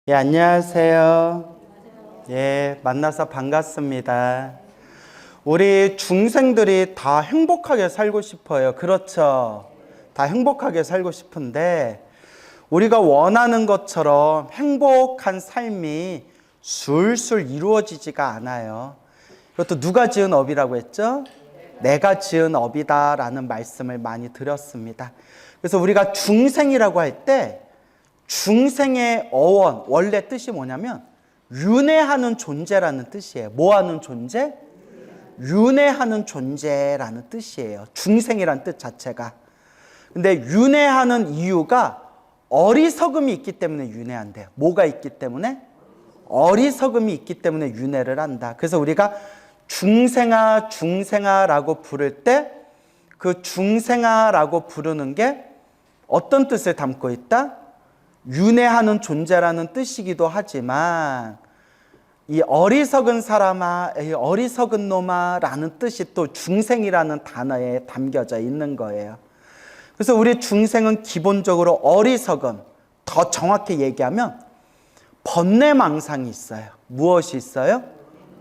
예, 안녕하세요. 예, 만나서 반갑습니다. 우리 중생들이 다 행복하게 살고 싶어요. 그렇죠? 다 행복하게 살고 싶은데 우리가 원하는 것처럼 행복한 삶이 술술 이루어지지가 않아요. 이것도 누가 지은 업이라고 했죠? 내가 지은 업이다라는 말씀을 많이 드렸습니다. 그래서 우리가 중생이라고 할 때 중생의 어원, 원래 뜻이 뭐냐면 윤회하는 존재라는 뜻이에요. 뭐하는 존재? 윤회하는 존재라는 뜻이에요. 중생이라는 뜻 자체가. 근데 윤회하는 이유가 어리석음이 있기 때문에 윤회한대요. 뭐가 있기 때문에? 어리석음이 있기 때문에 윤회를 한다. 그래서 우리가 중생아 중생아라고 부를 때 그 중생아라고 부르는 게 어떤 뜻을 담고 있다? 윤회하는 존재라는 뜻이기도 하지만 이 어리석은 사람아, 이 어리석은 놈아 라는 뜻이 또 중생이라는 단어에 담겨져 있는 거예요. 그래서 우리 중생은 기본적으로 어리석음, 더 정확히 얘기하면 번뇌망상이 있어요. 무엇이 있어요?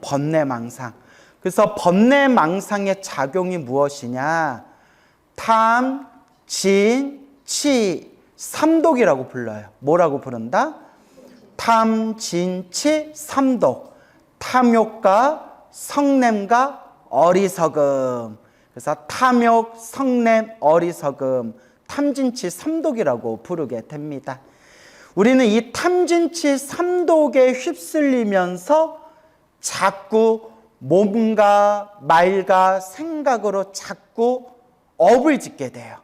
번뇌망상. 그래서 번뇌망상의 작용이 무엇이냐? 탐, 진, 치, 삼독이라고 불러요. 뭐라고 부른다? 탐, 진, 치, 삼독. 탐욕과 성냄과 어리석음. 그래서 탐욕, 성냄, 어리석음, 탐진치, 삼독이라고 부르게 됩니다. 우리는 이 탐진치, 삼독에 휩쓸리면서 자꾸 몸과 말과 생각으로 자꾸 업을 짓게 돼요.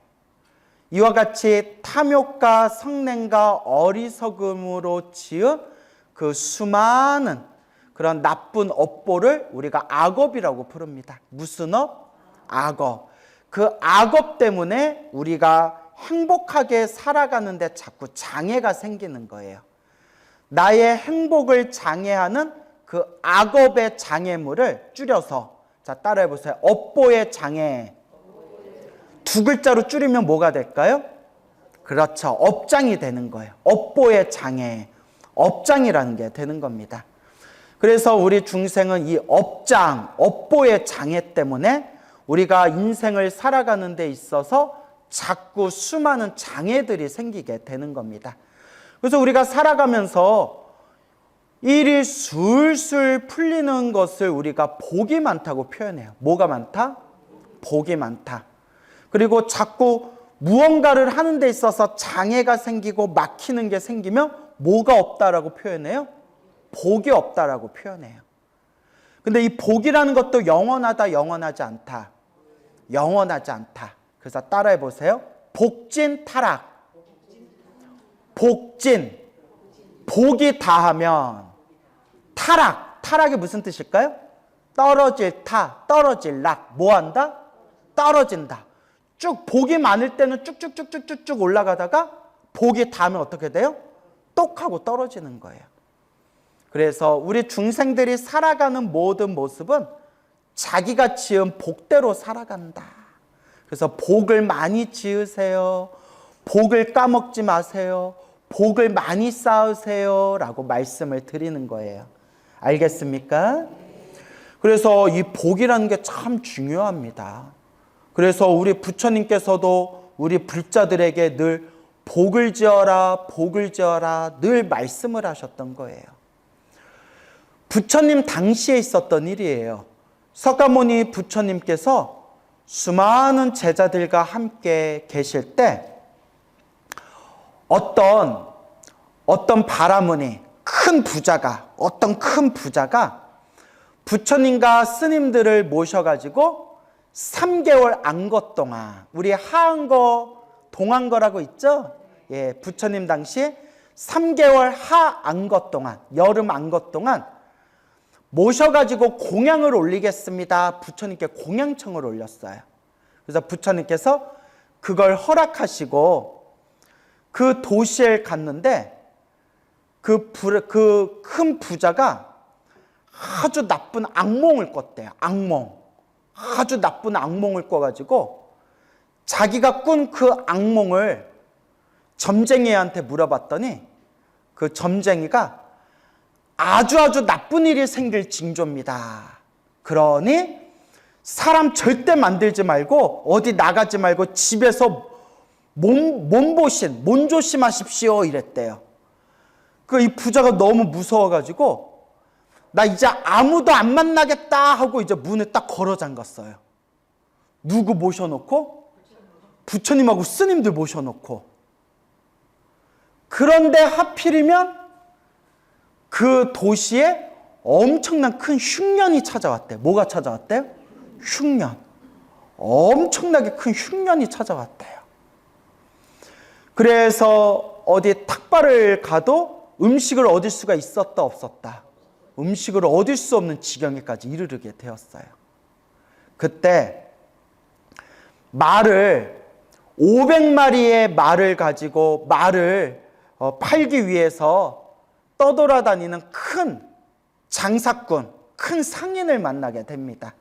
이와 같이 탐욕과 성냄과 어리석음으로 지은 그 수많은 그런 나쁜 업보를 우리가 악업이라고 부릅니다. 무슨 업? 악업. 그 악업 때문에 우리가 행복하게 살아가는데 자꾸 장애가 생기는 거예요. 나의 행복을 장애하는 그 악업의 장애물을 줄여서, 자, 따라해 보세요. 업보의 장애. 두 글자로 줄이면 뭐가 될까요? 그렇죠. 업장이 되는 거예요. 업보의 장애, 업장이라는 게 되는 겁니다. 그래서 우리 중생은 이 업장, 업보의 장애 때문에 우리가 인생을 살아가는 데 있어서 자꾸 수많은 장애들이 생기게 되는 겁니다. 그래서 우리가 살아가면서 일이 술술 풀리는 것을 우리가 복이 많다고 표현해요. 뭐가 많다? 복이 많다. 그리고 자꾸 무언가를 하는 데 있어서 장애가 생기고 막히는 게 생기면 뭐가 없다라고 표현해요? 복이 없다라고 표현해요. 근데 이 복이라는 것도 영원하다, 영원하지 않다. 영원하지 않다. 그래서 따라해 보세요. 복진 타락. 복진. 복이 다하면 타락. 타락이 무슨 뜻일까요? 떨어질 타, 떨어질 락. 뭐 한다? 떨어진다. 쭉 복이 많을 때는 쭉쭉쭉쭉쭉 올라가다가 복이 닿으면 어떻게 돼요? 똑 하고 떨어지는 거예요. 그래서 우리 중생들이 살아가는 모든 모습은 자기가 지은 복대로 살아간다. 그래서 복을 많이 지으세요. 복을 까먹지 마세요. 복을 많이 쌓으세요. 라고 말씀을 드리는 거예요. 알겠습니까? 그래서 이 복이라는 게 참 중요합니다. 그래서 우리 부처님께서도 우리 불자들에게 늘 복을 지어라, 복을 지어라 늘 말씀을 하셨던 거예요. 부처님 당시에 있었던 일이에요. 석가모니 부처님께서 수많은 제자들과 함께 계실 때 어떤 바라문이 어떤 큰 부자가 부처님과 스님들을 모셔가지고 3개월 안거 동안, 우리 하안거, 동안거라고 있죠? 예, 부처님 당시에 3개월 하안거 동안, 여름 안거 동안 모셔가지고 공양을 올리겠습니다. 부처님께 공양청을 올렸어요. 그래서 부처님께서 그걸 허락하시고 그 도시에 갔는데 그 큰 부자가 아주 나쁜 악몽을 꿨대요. 아주 나쁜 악몽을 꿔가지고 자기가 꾼 그 악몽을 점쟁이한테 물어봤더니 그 점쟁이가 아주 나쁜 일이 생길 징조입니다. 그러니 사람 절대 만들지 말고 어디 나가지 말고 집에서 몸 조심하십시오 이랬대요. 이 부자가 너무 무서워가지고 나 이제 아무도 안 만나겠다 하고 이제 문에 딱 걸어 잠갔어요. 누구 모셔놓고? 부처님하고 스님들 모셔놓고. 그런데 하필이면 그 도시에 엄청난 큰 흉년이 찾아왔대. 뭐가 찾아왔대요? 흉년. 엄청나게 큰 흉년이 찾아왔대요. 그래서 어디 탁발을 가도 음식을 얻을 수가 있었다 없었다. 음식을 얻을 수 없는 지경에까지 이르게 되었어요. 그때 말을 500마리의 말을 가지고 말을 팔기 위해서 떠돌아다니는 큰 장사꾼, 큰 상인을 만나게 됩니다.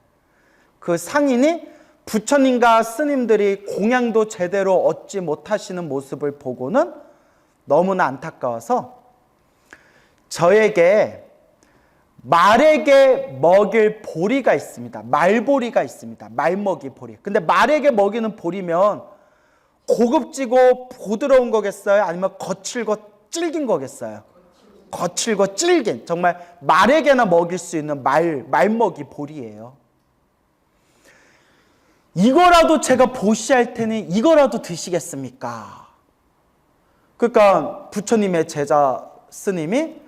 그 상인이 부처님과 스님들이 공양도 제대로 얻지 못하시는 모습을 보고는 너무나 안타까워서 저에게 말에게 먹일 보리가 있습니다. 말보리가 있습니다. 말먹이 보리. 근데 말에게 먹이는 보리면 고급지고 부드러운 거겠어요? 아니면 거칠고 질긴 거겠어요? 거칠고 질긴, 정말 말에게나 먹일 수 있는 말먹이 보리예요. 이거라도 제가 보시할 테니 이거라도 드시겠습니까? 그러니까 부처님의 제자 스님이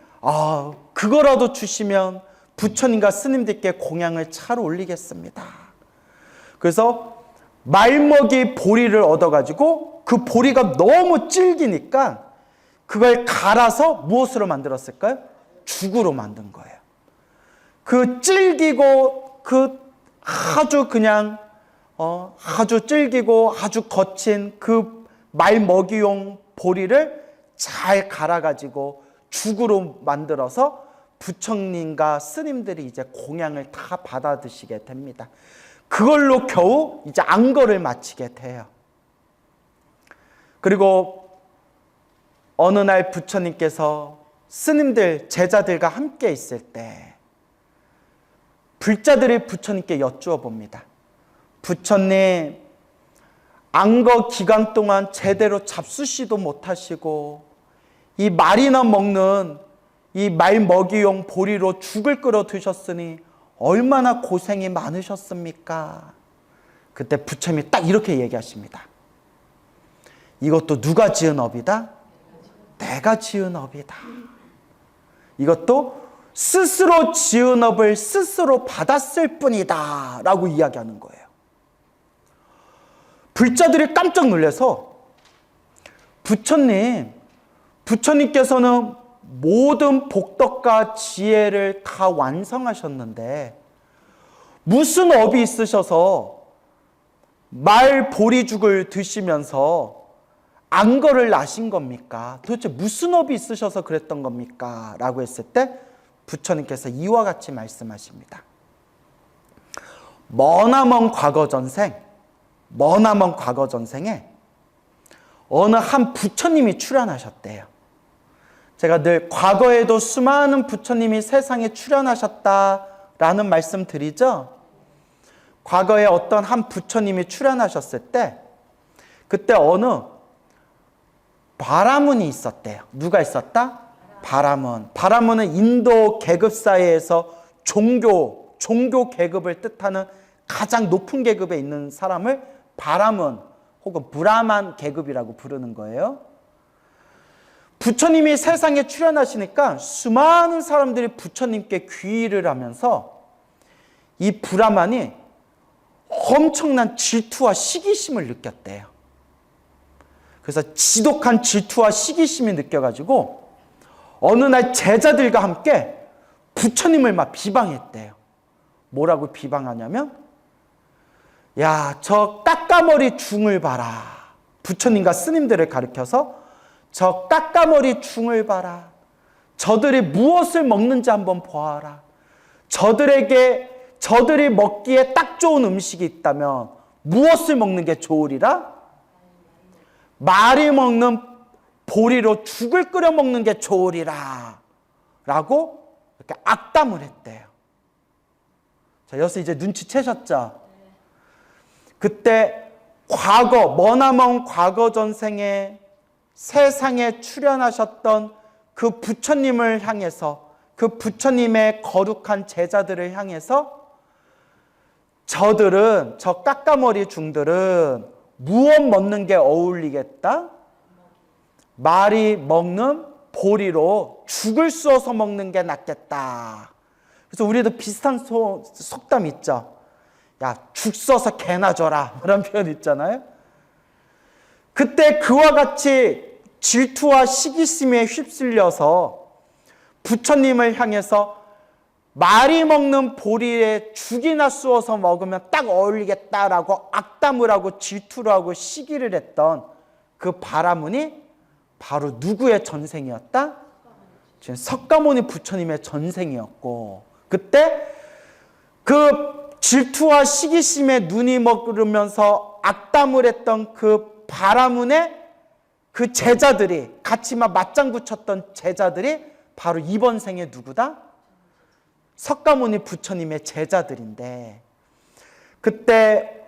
그거라도 주시면 부처님과 스님들께 공양을 차로 올리겠습니다. 그래서 말먹이 보리를 얻어가지고 그 보리가 너무 질기니까 그걸 갈아서 무엇으로 만들었을까요? 죽으로 만든 거예요. 그 질기고 아주 그냥 아주 질기고 아주 거친 그 말먹이용 보리를 잘 갈아가지고 죽으로 만들어서 부처님과 스님들이 이제 공양을 다 받아 드시게 됩니다. 그걸로 겨우 이제 안거를 마치게 돼요. 그리고 어느 날 부처님께서 스님들, 제자들과 함께 있을 때 불자들이 부처님께 여쭈어 봅니다. 부처님, 안거 기간 동안 제대로 잡수시도 못하시고 이 말이나 먹는 이 말 먹이용 보리로 죽을 끓여 드셨으니 얼마나 고생이 많으셨습니까? 그때 부처님이 딱 이렇게 얘기하십니다. 이것도 누가 지은 업이다? 내가 지은 업이다. 이것도 스스로 지은 업을 스스로 받았을 뿐이다 라고 이야기하는 거예요. 불자들이 깜짝 놀라서 부처님께서는 모든 복덕과 지혜를 다 완성하셨는데 무슨 업이 있으셔서 말 보리죽을 드시면서 안거를 나신 겁니까? 도대체 무슨 업이 있으셔서 그랬던 겁니까? 라고 했을 때 부처님께서 이와 같이 말씀하십니다. 머나먼 과거 전생에 어느 한 부처님이 출현하셨대요. 제가 늘 과거에도 수많은 부처님이 세상에 출현하셨다라는 말씀 드리죠. 과거에 어떤 한 부처님이 출현하셨을 때 그때 어느 바라문이 있었대요. 누가 있었다? 바라문. 바라문은 인도 계급 사회에서 종교 계급을 뜻하는 가장 높은 계급에 있는 사람을 바라문 혹은 브라만 계급이라고 부르는 거예요. 부처님이 세상에 출현하시니까 수많은 사람들이 부처님께 귀의를 하면서 이 브라만이 엄청난 질투와 시기심을 느꼈대요. 그래서 지독한 질투와 시기심이 느껴가지고 어느 날 제자들과 함께 부처님을 막 비방했대요. 뭐라고 비방하냐면 야, 저 까까머리 중을 봐라. 부처님과 스님들을 가리켜서 저 까까머리 중을 봐라. 저들이 무엇을 먹는지 한번 보아라. 저들이 먹기에 딱 좋은 음식이 있다면 무엇을 먹는 게 좋으리라? 말이 먹는 보리로 죽을 끓여 먹는 게 좋으리라 라고 이렇게 악담을 했대요. 자, 여기서 이제 눈치채셨죠? 그때 과거, 머나먼 과거 전생에 세상에 출현하셨던 그 부처님을 향해서, 그 부처님의 거룩한 제자들을 향해서 저들은, 저 까까머리 중들은 무엇 먹는 게 어울리겠다? 말이 먹는 보리로 죽을 쑤어서 먹는 게 낫겠다. 그래서 우리도 비슷한 속담 있죠. 야, 죽 써서 개나 줘라. 그런 표현 있잖아요. 그때 그와 같이 질투와 시기심에 휩쓸려서 부처님을 향해서 말이 먹는 보리에 죽이나 쑤어서 먹으면 딱 어울리겠다라고 악담을 하고 질투를 하고 시기를 했던 그 바라문이 바로 누구의 전생이었다? 지금 석가모니 부처님의 전생이었고, 그때 그 질투와 시기심에 눈이 먹으면서 악담을 했던 그 바라문의 그 제자들이, 같이 막 맞장구 쳤던 제자들이 바로 이번 생에 누구다? 석가모니 부처님의 제자들인데, 그때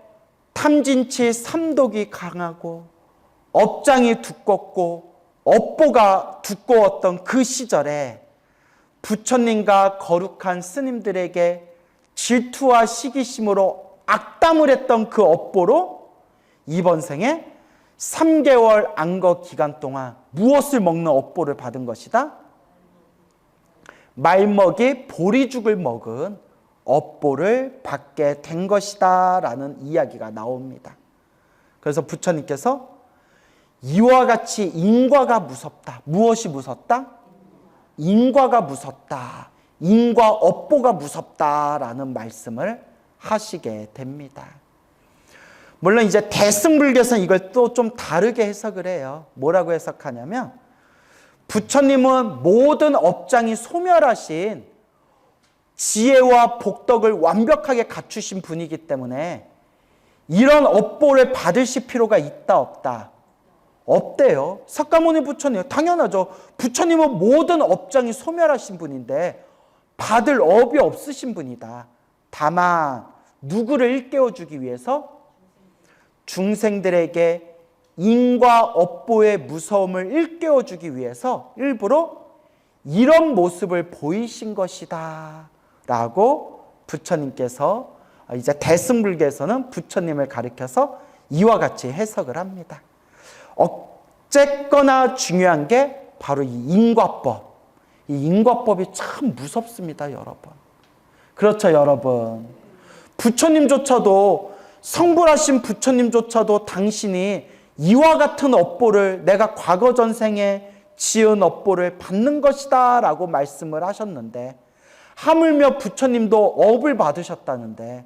탐진치 삼독이 강하고 업장이 두껍고 업보가 두꺼웠던 그 시절에 부처님과 거룩한 스님들에게 질투와 시기심으로 악담을 했던 그 업보로 이번 생에 3개월 안거 기간 동안 무엇을 먹는 업보를 받은 것이다? 말먹이 보리죽을 먹은 업보를 받게 된 것이다 라는 이야기가 나옵니다. 그래서 부처님께서 이와 같이 인과가 무섭다. 무엇이 무섭다? 인과가 무섭다. 인과 업보가 무섭다라는 말씀을 하시게 됩니다. 물론 이제 대승불교에서는 이걸 또 좀 다르게 해석을 해요. 뭐라고 해석하냐면, 부처님은 모든 업장이 소멸하신 지혜와 복덕을 완벽하게 갖추신 분이기 때문에 이런 업보를 받으실 필요가 있다 없다? 없대요. 석가모니 부처님, 당연하죠. 부처님은 모든 업장이 소멸하신 분인데 받을 업이 없으신 분이다. 다만 누구를 일깨워주기 위해서? 중생들에게 인과 업보의 무서움을 일깨워주기 위해서 일부러 이런 모습을 보이신 것이다 라고 부처님께서, 이제 대승불교에서는 부처님을 가리켜서 이와 같이 해석을 합니다. 어쨌거나 중요한 게 바로 이 인과법. 이 인과법이 참 무섭습니다, 여러분. 그렇죠, 여러분. 부처님조차도, 성불하신 부처님조차도 당신이 이와 같은 업보를, 내가 과거 전생에 지은 업보를 받는 것이다 라고 말씀을 하셨는데, 하물며 부처님도 업을 받으셨다는데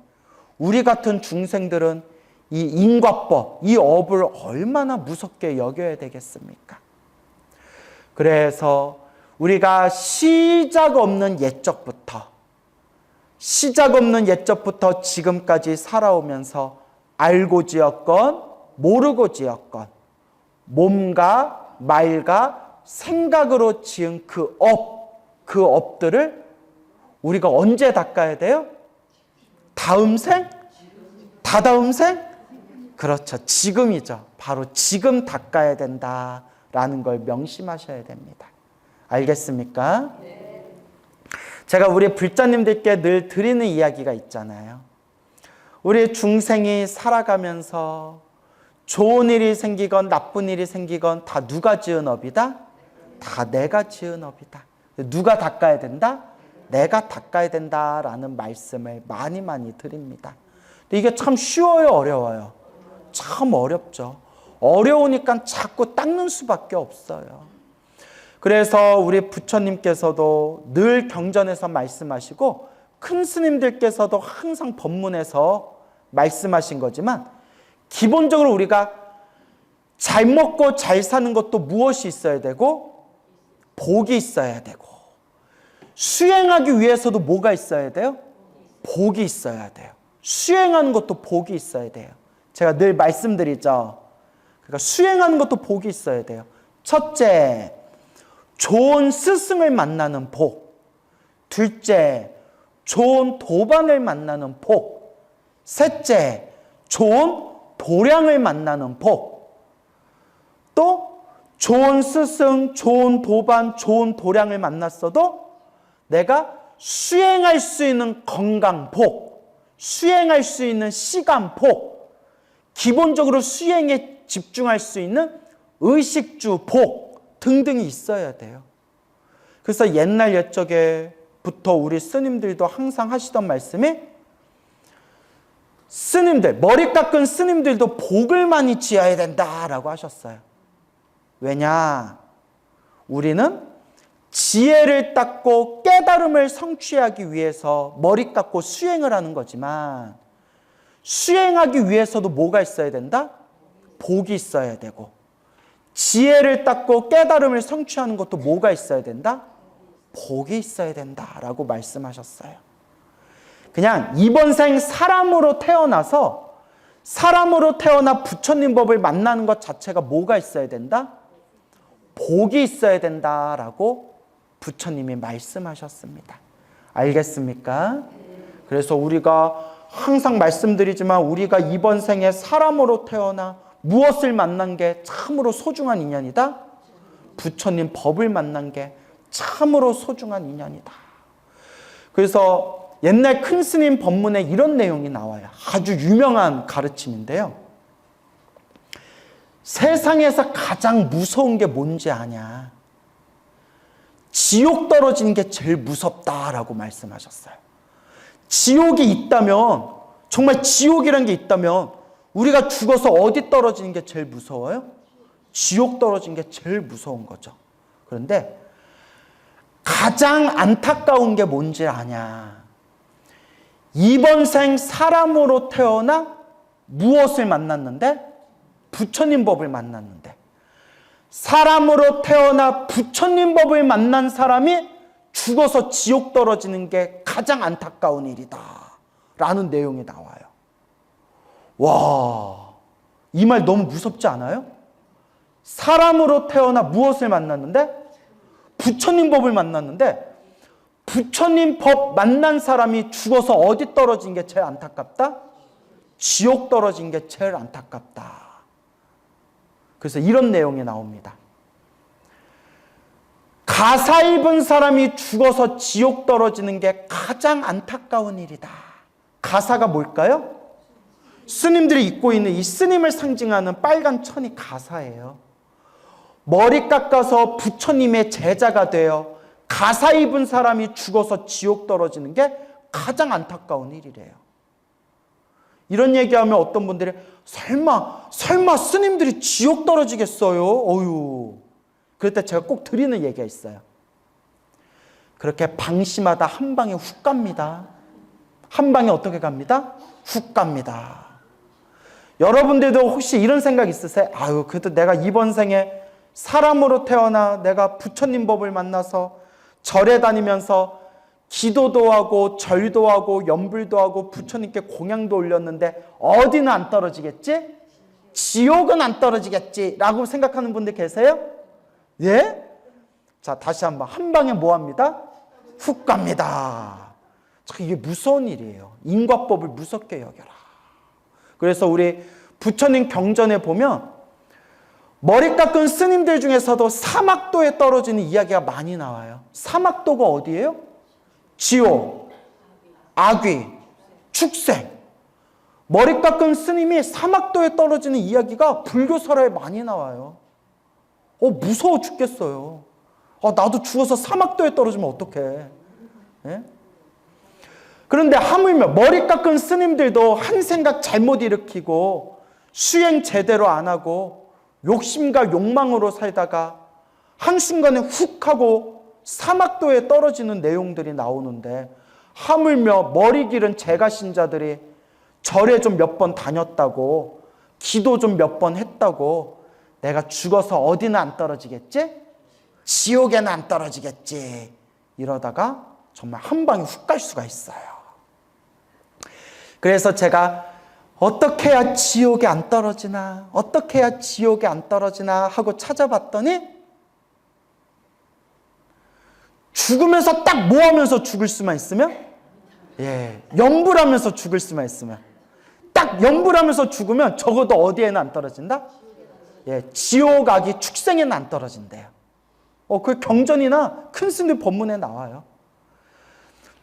우리 같은 중생들은 이 인과법, 이 업을 얼마나 무섭게 여겨야 되겠습니까? 그래서 우리가 시작 없는 옛적부터 지금까지 살아오면서 알고 지었건 모르고 지었건 몸과 말과 생각으로 지은 그 업들을 우리가 언제 닦아야 돼요? 다음 생? 다다음 생? 그렇죠. 지금이죠. 바로 지금 닦아야 된다라는 걸 명심하셔야 됩니다. 알겠습니까? 네. 제가 우리 불자님들께 늘 드리는 이야기가 있잖아요. 우리 중생이 살아가면서 좋은 일이 생기건 나쁜 일이 생기건 다 누가 지은 업이다? 다 내가 지은 업이다. 누가 닦아야 된다? 내가 닦아야 된다라는 말씀을 많이 드립니다. 근데 이게 참 쉬워요, 어려워요? 참 어렵죠. 어려우니까 자꾸 닦는 수밖에 없어요. 그래서 우리 부처님께서도 늘 경전에서 말씀하시고 큰 스님들께서도 항상 법문에서 말씀하신 거지만, 기본적으로 우리가 잘 먹고 잘 사는 것도 무엇이 있어야 되고? 복이 있어야 되고, 수행하기 위해서도 뭐가 있어야 돼요? 복이 있어야 돼요. 수행하는 것도 복이 있어야 돼요. 제가 늘 말씀드리죠. 그러니까 수행하는 것도 복이 있어야 돼요. 첫째, 좋은 스승을 만나는 복. 둘째, 좋은 도반을 만나는 복. 셋째, 좋은 도량을 만나는 복. 또 좋은 스승, 좋은 도반, 좋은 도량을 만났어도 내가 수행할 수 있는 건강 복, 수행할 수 있는 시간 복, 기본적으로 수행에 집중할 수 있는 의식주 복 등등이 있어야 돼요. 그래서 옛날 옛적에부터 우리 스님들도 항상 하시던 말씀이, 스님들, 머리 깎은 스님들도 복을 많이 지어야 된다라고 하셨어요. 왜냐? 우리는 지혜를 닦고 깨달음을 성취하기 위해서 머리 깎고 수행을 하는 거지만, 수행하기 위해서도 뭐가 있어야 된다? 복이 있어야 되고, 지혜를 닦고 깨달음을 성취하는 것도 뭐가 있어야 된다? 복이 있어야 된다라고 말씀하셨어요. 그냥 이번 생 사람으로 태어나서, 사람으로 태어나 부처님 법을 만나는 것 자체가 뭐가 있어야 된다? 복이 있어야 된다라고 부처님이 말씀하셨습니다. 알겠습니까? 그래서 우리가 항상 말씀드리지만, 우리가 이번 생에 사람으로 태어나 무엇을 만난 게 참으로 소중한 인연이다? 부처님 법을 만난 게 참으로 소중한 인연이다. 그래서 옛날 큰 스님 법문에 이런 내용이 나와요. 아주 유명한 가르침인데요. 세상에서 가장 무서운 게 뭔지 아냐? 지옥 떨어지는 게 제일 무섭다라고 말씀하셨어요. 지옥이 있다면, 정말 지옥이란 게 있다면 우리가 죽어서 어디 떨어지는 게 제일 무서워요? 지옥 떨어지는 게 제일 무서운 거죠. 그런데 가장 안타까운 게 뭔지 아냐? 이번 생 사람으로 태어나 무엇을 만났는데? 부처님 법을 만났는데, 사람으로 태어나 부처님 법을 만난 사람이 죽어서 지옥 떨어지는 게 가장 안타까운 일이다 라는 내용이 나와요. 와, 이 말 너무 무섭지 않아요? 사람으로 태어나 무엇을 만났는데? 부처님 법을 만났는데, 부처님 법 만난 사람이 죽어서 어디 떨어진 게 제일 안타깝다? 지옥 떨어진 게 제일 안타깝다. 그래서 이런 내용이 나옵니다. 가사 입은 사람이 죽어서 지옥 떨어지는 게 가장 안타까운 일이다. 가사가 뭘까요? 스님들이 입고 있는 이 스님을 상징하는 빨간 천이 가사예요. 머리 깎아서 부처님의 제자가 되어 가사 입은 사람이 죽어서 지옥 떨어지는 게 가장 안타까운 일이래요. 이런 얘기하면 어떤 분들이 설마 스님들이 지옥 떨어지겠어요? 어휴. 그럴 때 제가 꼭 드리는 얘기가 있어요. 그렇게 방심하다 한 방에 훅 갑니다. 한 방에 어떻게 갑니다? 훅 갑니다. 여러분들도 혹시 이런 생각 있으세요? 아유, 그래도 내가 이번 생에 사람으로 태어나 내가 부처님 법을 만나서 절에 다니면서 기도도 하고 절도 하고 염불도 하고 부처님께 공양도 올렸는데 어디는 안 떨어지겠지? 지옥은 안 떨어지겠지? 라고 생각하는 분들 계세요? 예? 자, 다시 한번. 한 방에 뭐 합니다? 훅 갑니다. 참, 이게 무서운 일이에요. 인과법을 무섭게 여겨라. 그래서 우리 부처님 경전에 보면 머리 깎은 스님들 중에서도 사막도에 떨어지는 이야기가 많이 나와요. 사막도가 어디예요? 지옥, 악귀, 축생. 머리 깎은 스님이 사막도에 떨어지는 이야기가 불교설화에 많이 나와요. 무서워 죽겠어요. 나도 죽어서 사막도에 떨어지면 어떡해. 예? 그런데 하물며 머리 깎은 스님들도 한 생각 잘못 일으키고 수행 제대로 안 하고 욕심과 욕망으로 살다가 한순간에 훅 하고 사막도에 떨어지는 내용들이 나오는데, 하물며 머리 길은 제가 신자들이 절에 좀 몇 번 다녔다고, 기도 좀 몇 번 했다고 내가 죽어서 어디는 안 떨어지겠지? 지옥에는 안 떨어지겠지? 이러다가 정말 한 방에 훅 갈 수가 있어요. 그래서 제가 어떻게 해야 지옥에 안 떨어지나, 어떻게 해야 지옥에 안 떨어지나 하고 찾아봤더니 죽으면서 딱 뭐 하면서 죽을 수만 있으면? 예, 염불하면서 죽을 수만 있으면. 딱 염불하면서 죽으면 적어도 어디에는 안 떨어진다? 예, 지옥 악이 축생에는 안 떨어진대요. 그 경전이나 큰 스님들 법문에 나와요.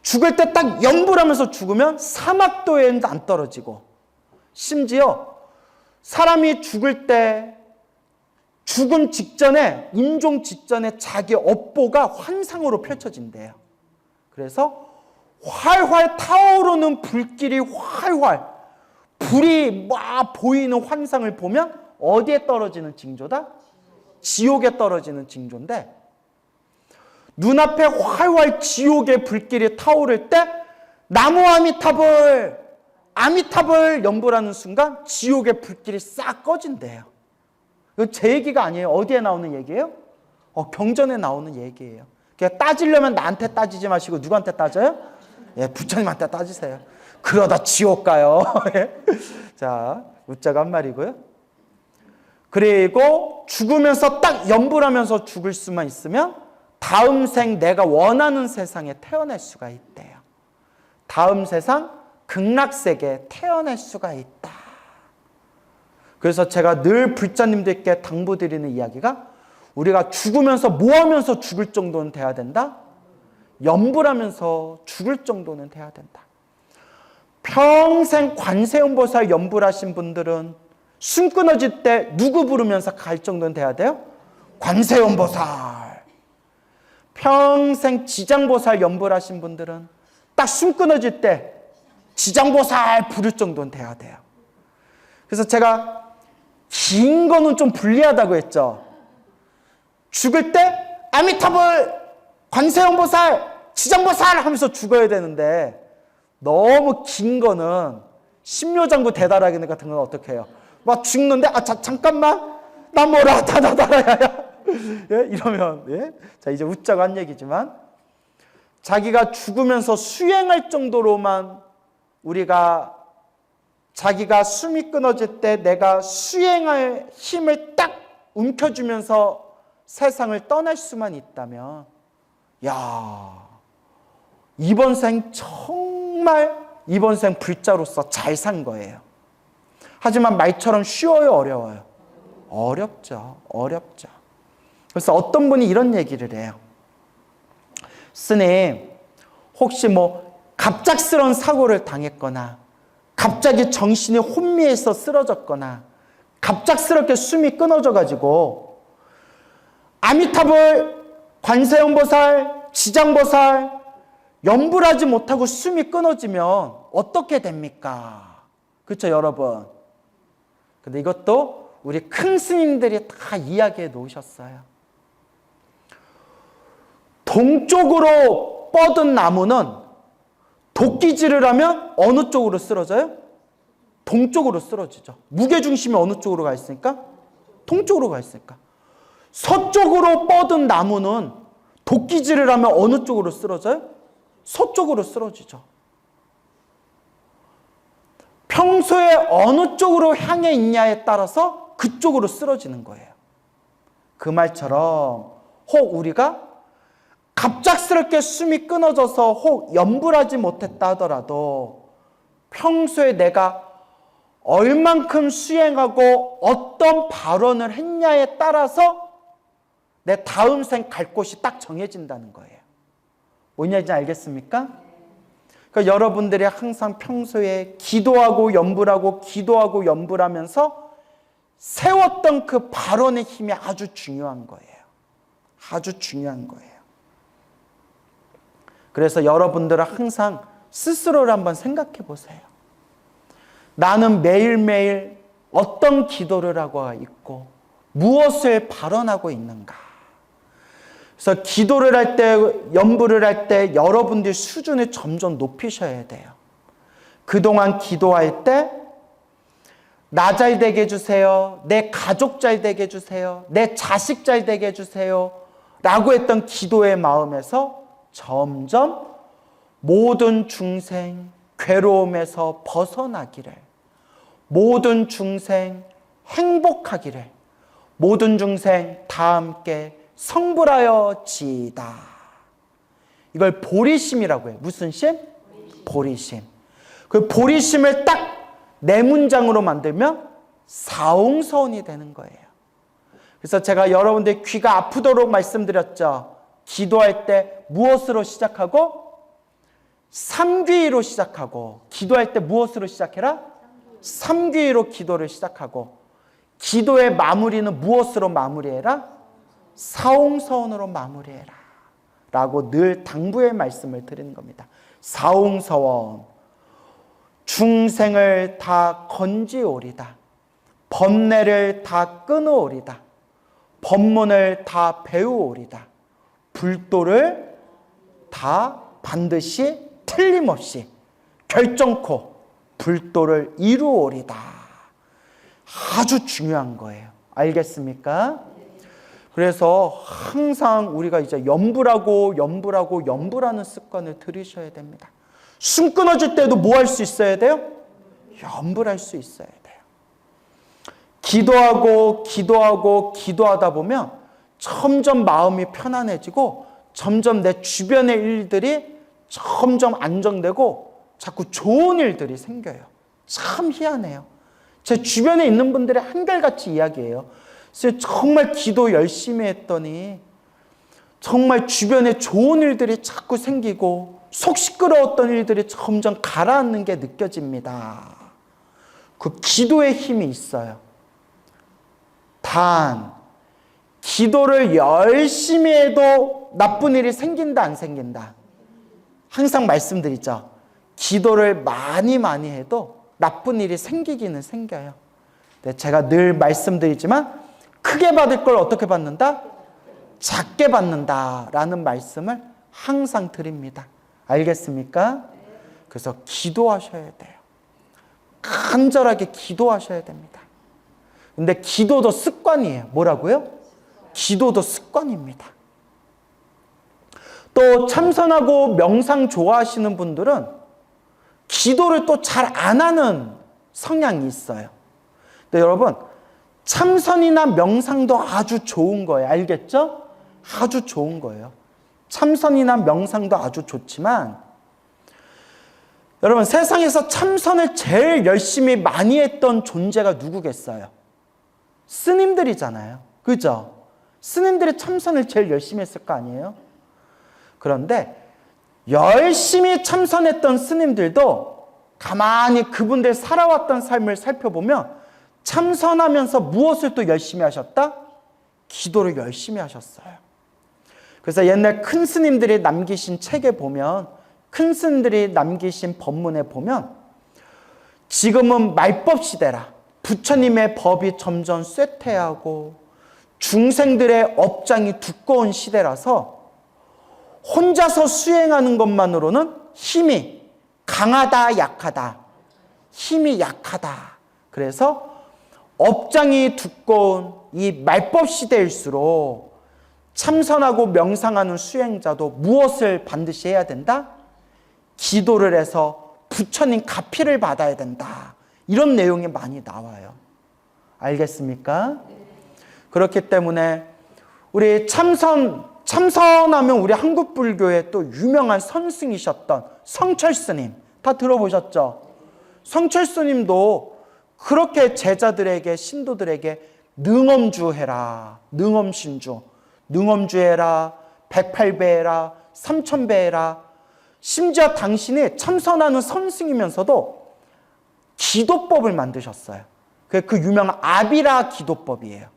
죽을 때 딱 염불하면서 죽으면 사막도에는 안 떨어지고, 심지어 사람이 죽을 때 죽음 직전에, 임종 직전에 자기 업보가 환상으로 펼쳐진대요. 그래서 활활 타오르는 불길이 활활, 불이 막 보이는 환상을 보면 어디에 떨어지는 징조다? 지옥에 떨어지는 징조인데, 눈앞에 활활 지옥의 불길이 타오를 때 나무 아미타불 연불하는 순간 지옥의 불길이 싹 꺼진대요. 이건 제 얘기가 아니에요. 어디에 나오는 얘기예요? 경전에 나오는 얘기예요. 그러니까 따지려면 나한테 따지지 마시고 누구한테 따져요? 예, 부처님한테 따지세요. 그러다 지옥 가요. 자, 웃자가 한 말이고요. 그리고 죽으면서 딱 염불하면서 죽을 수만 있으면 다음 생 내가 원하는 세상에 태어날 수가 있대요. 다음 세상 극락세계에 태어날 수가 있다. 그래서 제가 늘 불자님들께 당부드리는 이야기가, 우리가 죽으면서 뭐 하면서 죽을 정도는 돼야 된다? 염불하면서 죽을 정도는 돼야 된다. 평생 관세음보살 염불하신 분들은 숨 끊어질 때 누구 부르면서 갈 정도는 돼야 돼요? 관세음보살. 평생 지장보살 염불하신 분들은 딱 숨 끊어질 때 지장보살 부를 정도는 돼야 돼요. 그래서 제가 긴 거는 좀 불리하다고 했죠. 죽을 때 아미타불, 관세음보살, 지장보살 하면서 죽어야 되는데, 너무 긴 거는 신묘장구 대다라기 같은 건 어떻게 해요? 막 죽는데 잠깐만 나 뭐라 다다다라야 예? 이러면 예? 자, 이제 웃자고 한 얘기지만, 자기가 죽으면서 수행할 정도로만 우리가, 자기가 숨이 끊어질 때 내가 수행할 힘을 딱 움켜쥐면서 세상을 떠날 수만 있다면, 야, 이번 생 정말 이번 생 불자로서 잘 산 거예요. 하지만 말처럼 쉬워요, 어려워요? 어렵죠. 그래서 어떤 분이 이런 얘기를 해요. 스님, 혹시 뭐 갑작스러운 사고를 당했거나, 갑자기 정신이 혼미해서 쓰러졌거나, 갑작스럽게 숨이 끊어져가지고 아미타불, 관세음보살, 지장보살 염불하지 못하고 숨이 끊어지면 어떻게 됩니까? 그렇죠, 여러분? 근데 이것도 우리 큰 스님들이 다 이야기해 놓으셨어요. 동쪽으로 뻗은 나무는 도끼질을 하면 어느 쪽으로 쓰러져요? 동쪽으로 쓰러지죠. 무게중심이 어느 쪽으로 가 있으니까? 동쪽으로 가 있으니까. 서쪽으로 뻗은 나무는 도끼질을 하면 어느 쪽으로 쓰러져요? 서쪽으로 쓰러지죠. 평소에 어느 쪽으로 향해 있냐에 따라서 그쪽으로 쓰러지는 거예요. 그 말처럼 혹 우리가 갑작스럽게 숨이 끊어져서 혹 염불하지 못했다 하더라도, 평소에 내가 얼만큼 수행하고 어떤 발언을 했냐에 따라서 내 다음 생 갈 곳이 딱 정해진다는 거예요. 뭔 얘기인지 알겠습니까? 그러니까 여러분들이 항상 평소에 기도하고 염불하면서 세웠던 그 발언의 힘이 아주 중요한 거예요. 아주 중요한 거예요. 그래서 여러분들은 항상 스스로를 한번 생각해 보세요. 나는 매일매일 어떤 기도를 하고 있고 무엇을 발언하고 있는가? 그래서 기도를 할 때, 염불을 할 때 여러분들 수준을 점점 높이셔야 돼요. 그동안 기도할 때 나 잘 되게 해주세요, 내 가족 잘 되게 해주세요, 내 자식 잘 되게 해주세요 라고 했던 기도의 마음에서 점점 모든 중생 괴로움에서 벗어나기를, 모든 중생 행복하기를, 모든 중생 다 함께 성불하여 지이다. 이걸 보리심이라고 해요. 무슨 심? 보리심. 그 보리심을 딱 네 문장으로 만들면 사옹서원이 되는 거예요. 그래서 제가 여러분들 귀가 아프도록 말씀드렸죠. 기도할 때 무엇으로 시작하고? 삼귀로 시작하고, 기도할 때 무엇으로 시작해라? 삼귀로 기도를 시작하고, 기도의 마무리는 무엇으로 마무리해라? 사옹서원으로 마무리해라 라고 늘 당부의 말씀을 드리는 겁니다. 사옹서원. 중생을 다 건지오리다. 번뇌를 다 끊어오리다. 법문을 다 배우오리다. 불도를 다 반드시 틀림없이 결정코 불도를 이루오리다. 아주 중요한 거예요. 알겠습니까? 그래서 항상 우리가 이제 염불하는 습관을 들이셔야 됩니다. 숨 끊어질 때도 뭐 할 수 있어야 돼요? 염불할 수 있어야 돼요. 기도하다 보면 점점 마음이 편안해지고 점점 내 주변의 일들이 점점 안정되고 자꾸 좋은 일들이 생겨요. 참 희한해요. 제 주변에 있는 분들이 한결같이 이야기해요. 그래서 정말 기도 열심히 했더니 정말 주변에 좋은 일들이 자꾸 생기고 속 시끄러웠던 일들이 점점 가라앉는 게 느껴집니다. 그 기도의 힘이 있어요. 단, 기도를 열심히 해도 나쁜 일이 생긴다, 안 생긴다? 항상 말씀드리죠. 기도를 많이 해도 나쁜 일이 생기기는 생겨요. 제가 늘 말씀드리지만 크게 받을 걸 어떻게 받는다? 작게 받는다라는 말씀을 항상 드립니다. 알겠습니까? 그래서 기도하셔야 돼요. 간절하게 기도하셔야 됩니다. 근데 기도도 습관이에요. 뭐라고요? 기도도 습관입니다. 또 참선하고 명상 좋아하시는 분들은 기도를 또 잘 안 하는 성향이 있어요. 근데 여러분, 참선이나 명상도 아주 좋은 거예요. 알겠죠? 아주 좋은 거예요. 참선이나 명상도 아주 좋지만 여러분, 세상에서 참선을 제일 열심히 많이 했던 존재가 누구겠어요? 스님들이잖아요. 그죠? 스님들이 참선을 제일 열심히 했을 거 아니에요? 그런데 열심히 참선했던 스님들도 가만히 그분들 살아왔던 삶을 살펴보면 참선하면서 무엇을 또 열심히 하셨다? 기도를 열심히 하셨어요. 그래서 옛날 큰 스님들이 남기신 책에 보면, 큰 스님들이 남기신 법문에 보면 지금은 말법 시대라. 부처님의 법이 점점 쇠퇴하고 중생들의 업장이 두꺼운 시대라서 혼자서 수행하는 것만으로는 힘이 강하다, 약하다. 힘이 약하다. 그래서 업장이 두꺼운 이 말법 시대일수록 참선하고 명상하는 수행자도 무엇을 반드시 해야 된다? 기도를 해서 부처님 가피를 받아야 된다. 이런 내용이 많이 나와요. 알겠습니까? 그렇기 때문에 우리 참선하면 우리 한국 불교의 또 유명한 선승이셨던 성철스님 다 들어보셨죠? 성철스님도 그렇게 제자들에게, 신도들에게 능엄주해라, 능엄신주, 능엄주해라, 108배해라, 3000배해라. 심지어 당신이 참선하는 선승이면서도 기도법을 만드셨어요. 그 유명한 아비라 기도법이에요.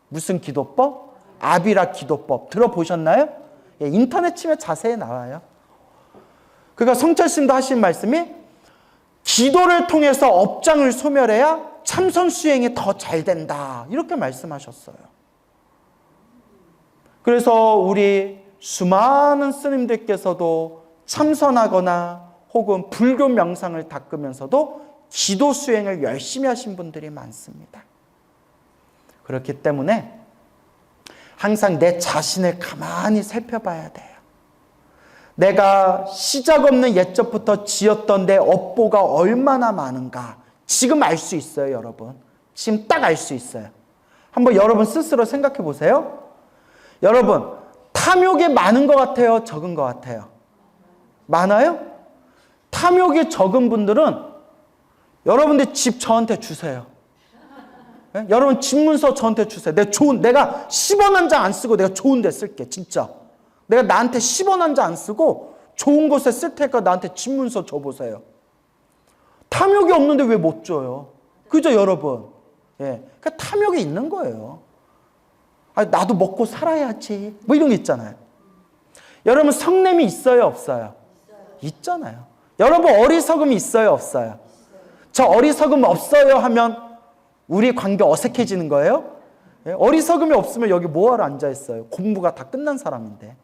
무슨 기도법? 아비라 기도법. 들어보셨나요? 예, 인터넷 치면 자세히 나와요. 그러니까 성철스님도 하신 말씀이 기도를 통해서 업장을 소멸해야 참선 수행이 더 잘 된다. 이렇게 말씀하셨어요. 그래서 우리 수많은 스님들께서도 참선하거나 혹은 불교 명상을 닦으면서도 기도 수행을 열심히 하신 분들이 많습니다. 그렇기 때문에 항상 내 자신을 가만히 살펴봐야 돼요. 내가 시작 없는 옛적부터 지었던 내 업보가 얼마나 많은가 지금 알 수 있어요, 여러분. 지금 딱 알 수 있어요. 한번 여러분 스스로 생각해 보세요. 여러분, 탐욕이 많은 것 같아요, 적은 것 같아요? 많아요? 탐욕이 적은 분들은 여러분들 집 저한테 주세요. 네? 여러분 집 문서 저한테 주세요. 내가 10원 한 장 안 쓰고 내가 좋은 데 쓸게. 진짜. 내가 나한테 10원 한 장 안 쓰고 좋은 곳에 쓸 테니까 나한테 집 문서 줘보세요. 탐욕이 없는데 왜 못 줘요? 그죠, 여러분? 예. 그러니까 탐욕이 있는 거예요. 아, 나도 먹고 살아야지. 뭐 이런 게 있잖아요. 여러분 성냄이 있어요, 없어요? 있잖아요. 여러분 어리석음이 있어요, 없어요? 저 어리석음 없어요 하면 우리 관계 어색해지는 거예요? 예? 어리석음이 없으면 여기 뭐하러 앉아있어요? 공부가 다 끝난 사람인데.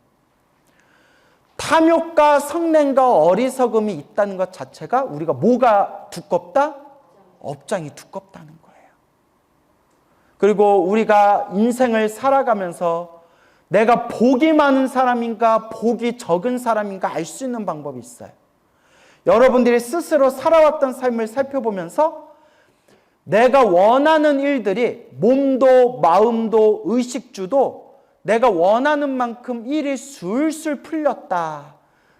탐욕과 성냄과 어리석음이 있다는 것 자체가 우리가 뭐가 두껍다? 업장이 두껍다는 거예요. 그리고 우리가 인생을 살아가면서 내가 복이 많은 사람인가 복이 적은 사람인가 알 수 있는 방법이 있어요. 여러분들이 스스로 살아왔던 삶을 살펴보면서 내가 원하는 일들이 몸도 마음도 의식주도 내가 원하는 만큼 일이 술술 풀렸다.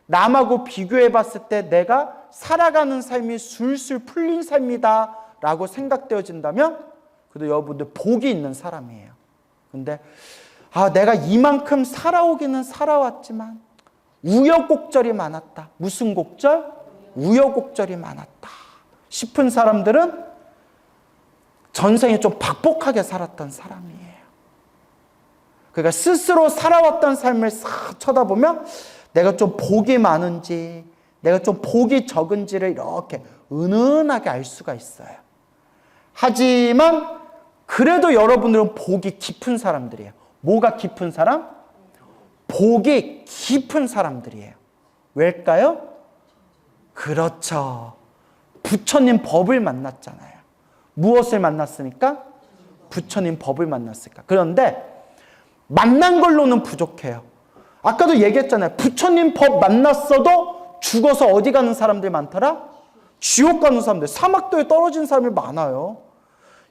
남하고 비교해 봤을 때 내가 살아가는 삶이 술술 풀린 삶이다 라고 생각되어진다면 그래도 여러분들 복이 있는 사람이에요. 근데 내가 이만큼 살아오기는 살아왔지만 우여곡절이 많았다. 무슨 곡절? 우여곡절이 많았다 싶은 사람들은 전생에 좀 박복하게 살았던 사람이에요. 그러니까 스스로 살아왔던 삶을 싹 쳐다보면 내가 좀 복이 많은지 내가 좀 복이 적은지를 이렇게 은은하게 알 수가 있어요. 하지만 그래도 여러분들은 복이 깊은 사람들이에요. 뭐가 깊은 사람? 복이 깊은 사람들이에요. 왜일까요? 그렇죠. 부처님 법을 만났잖아요. 무엇을 만났습니까? 부처님 법을 만났을까? 그런데 만난 걸로는 부족해요. 아까도 얘기했잖아요. 부처님 법 만났어도 죽어서 어디 가는 사람들이 많더라? 지옥 가는 사람들, 사막도에 떨어진 사람이 많아요.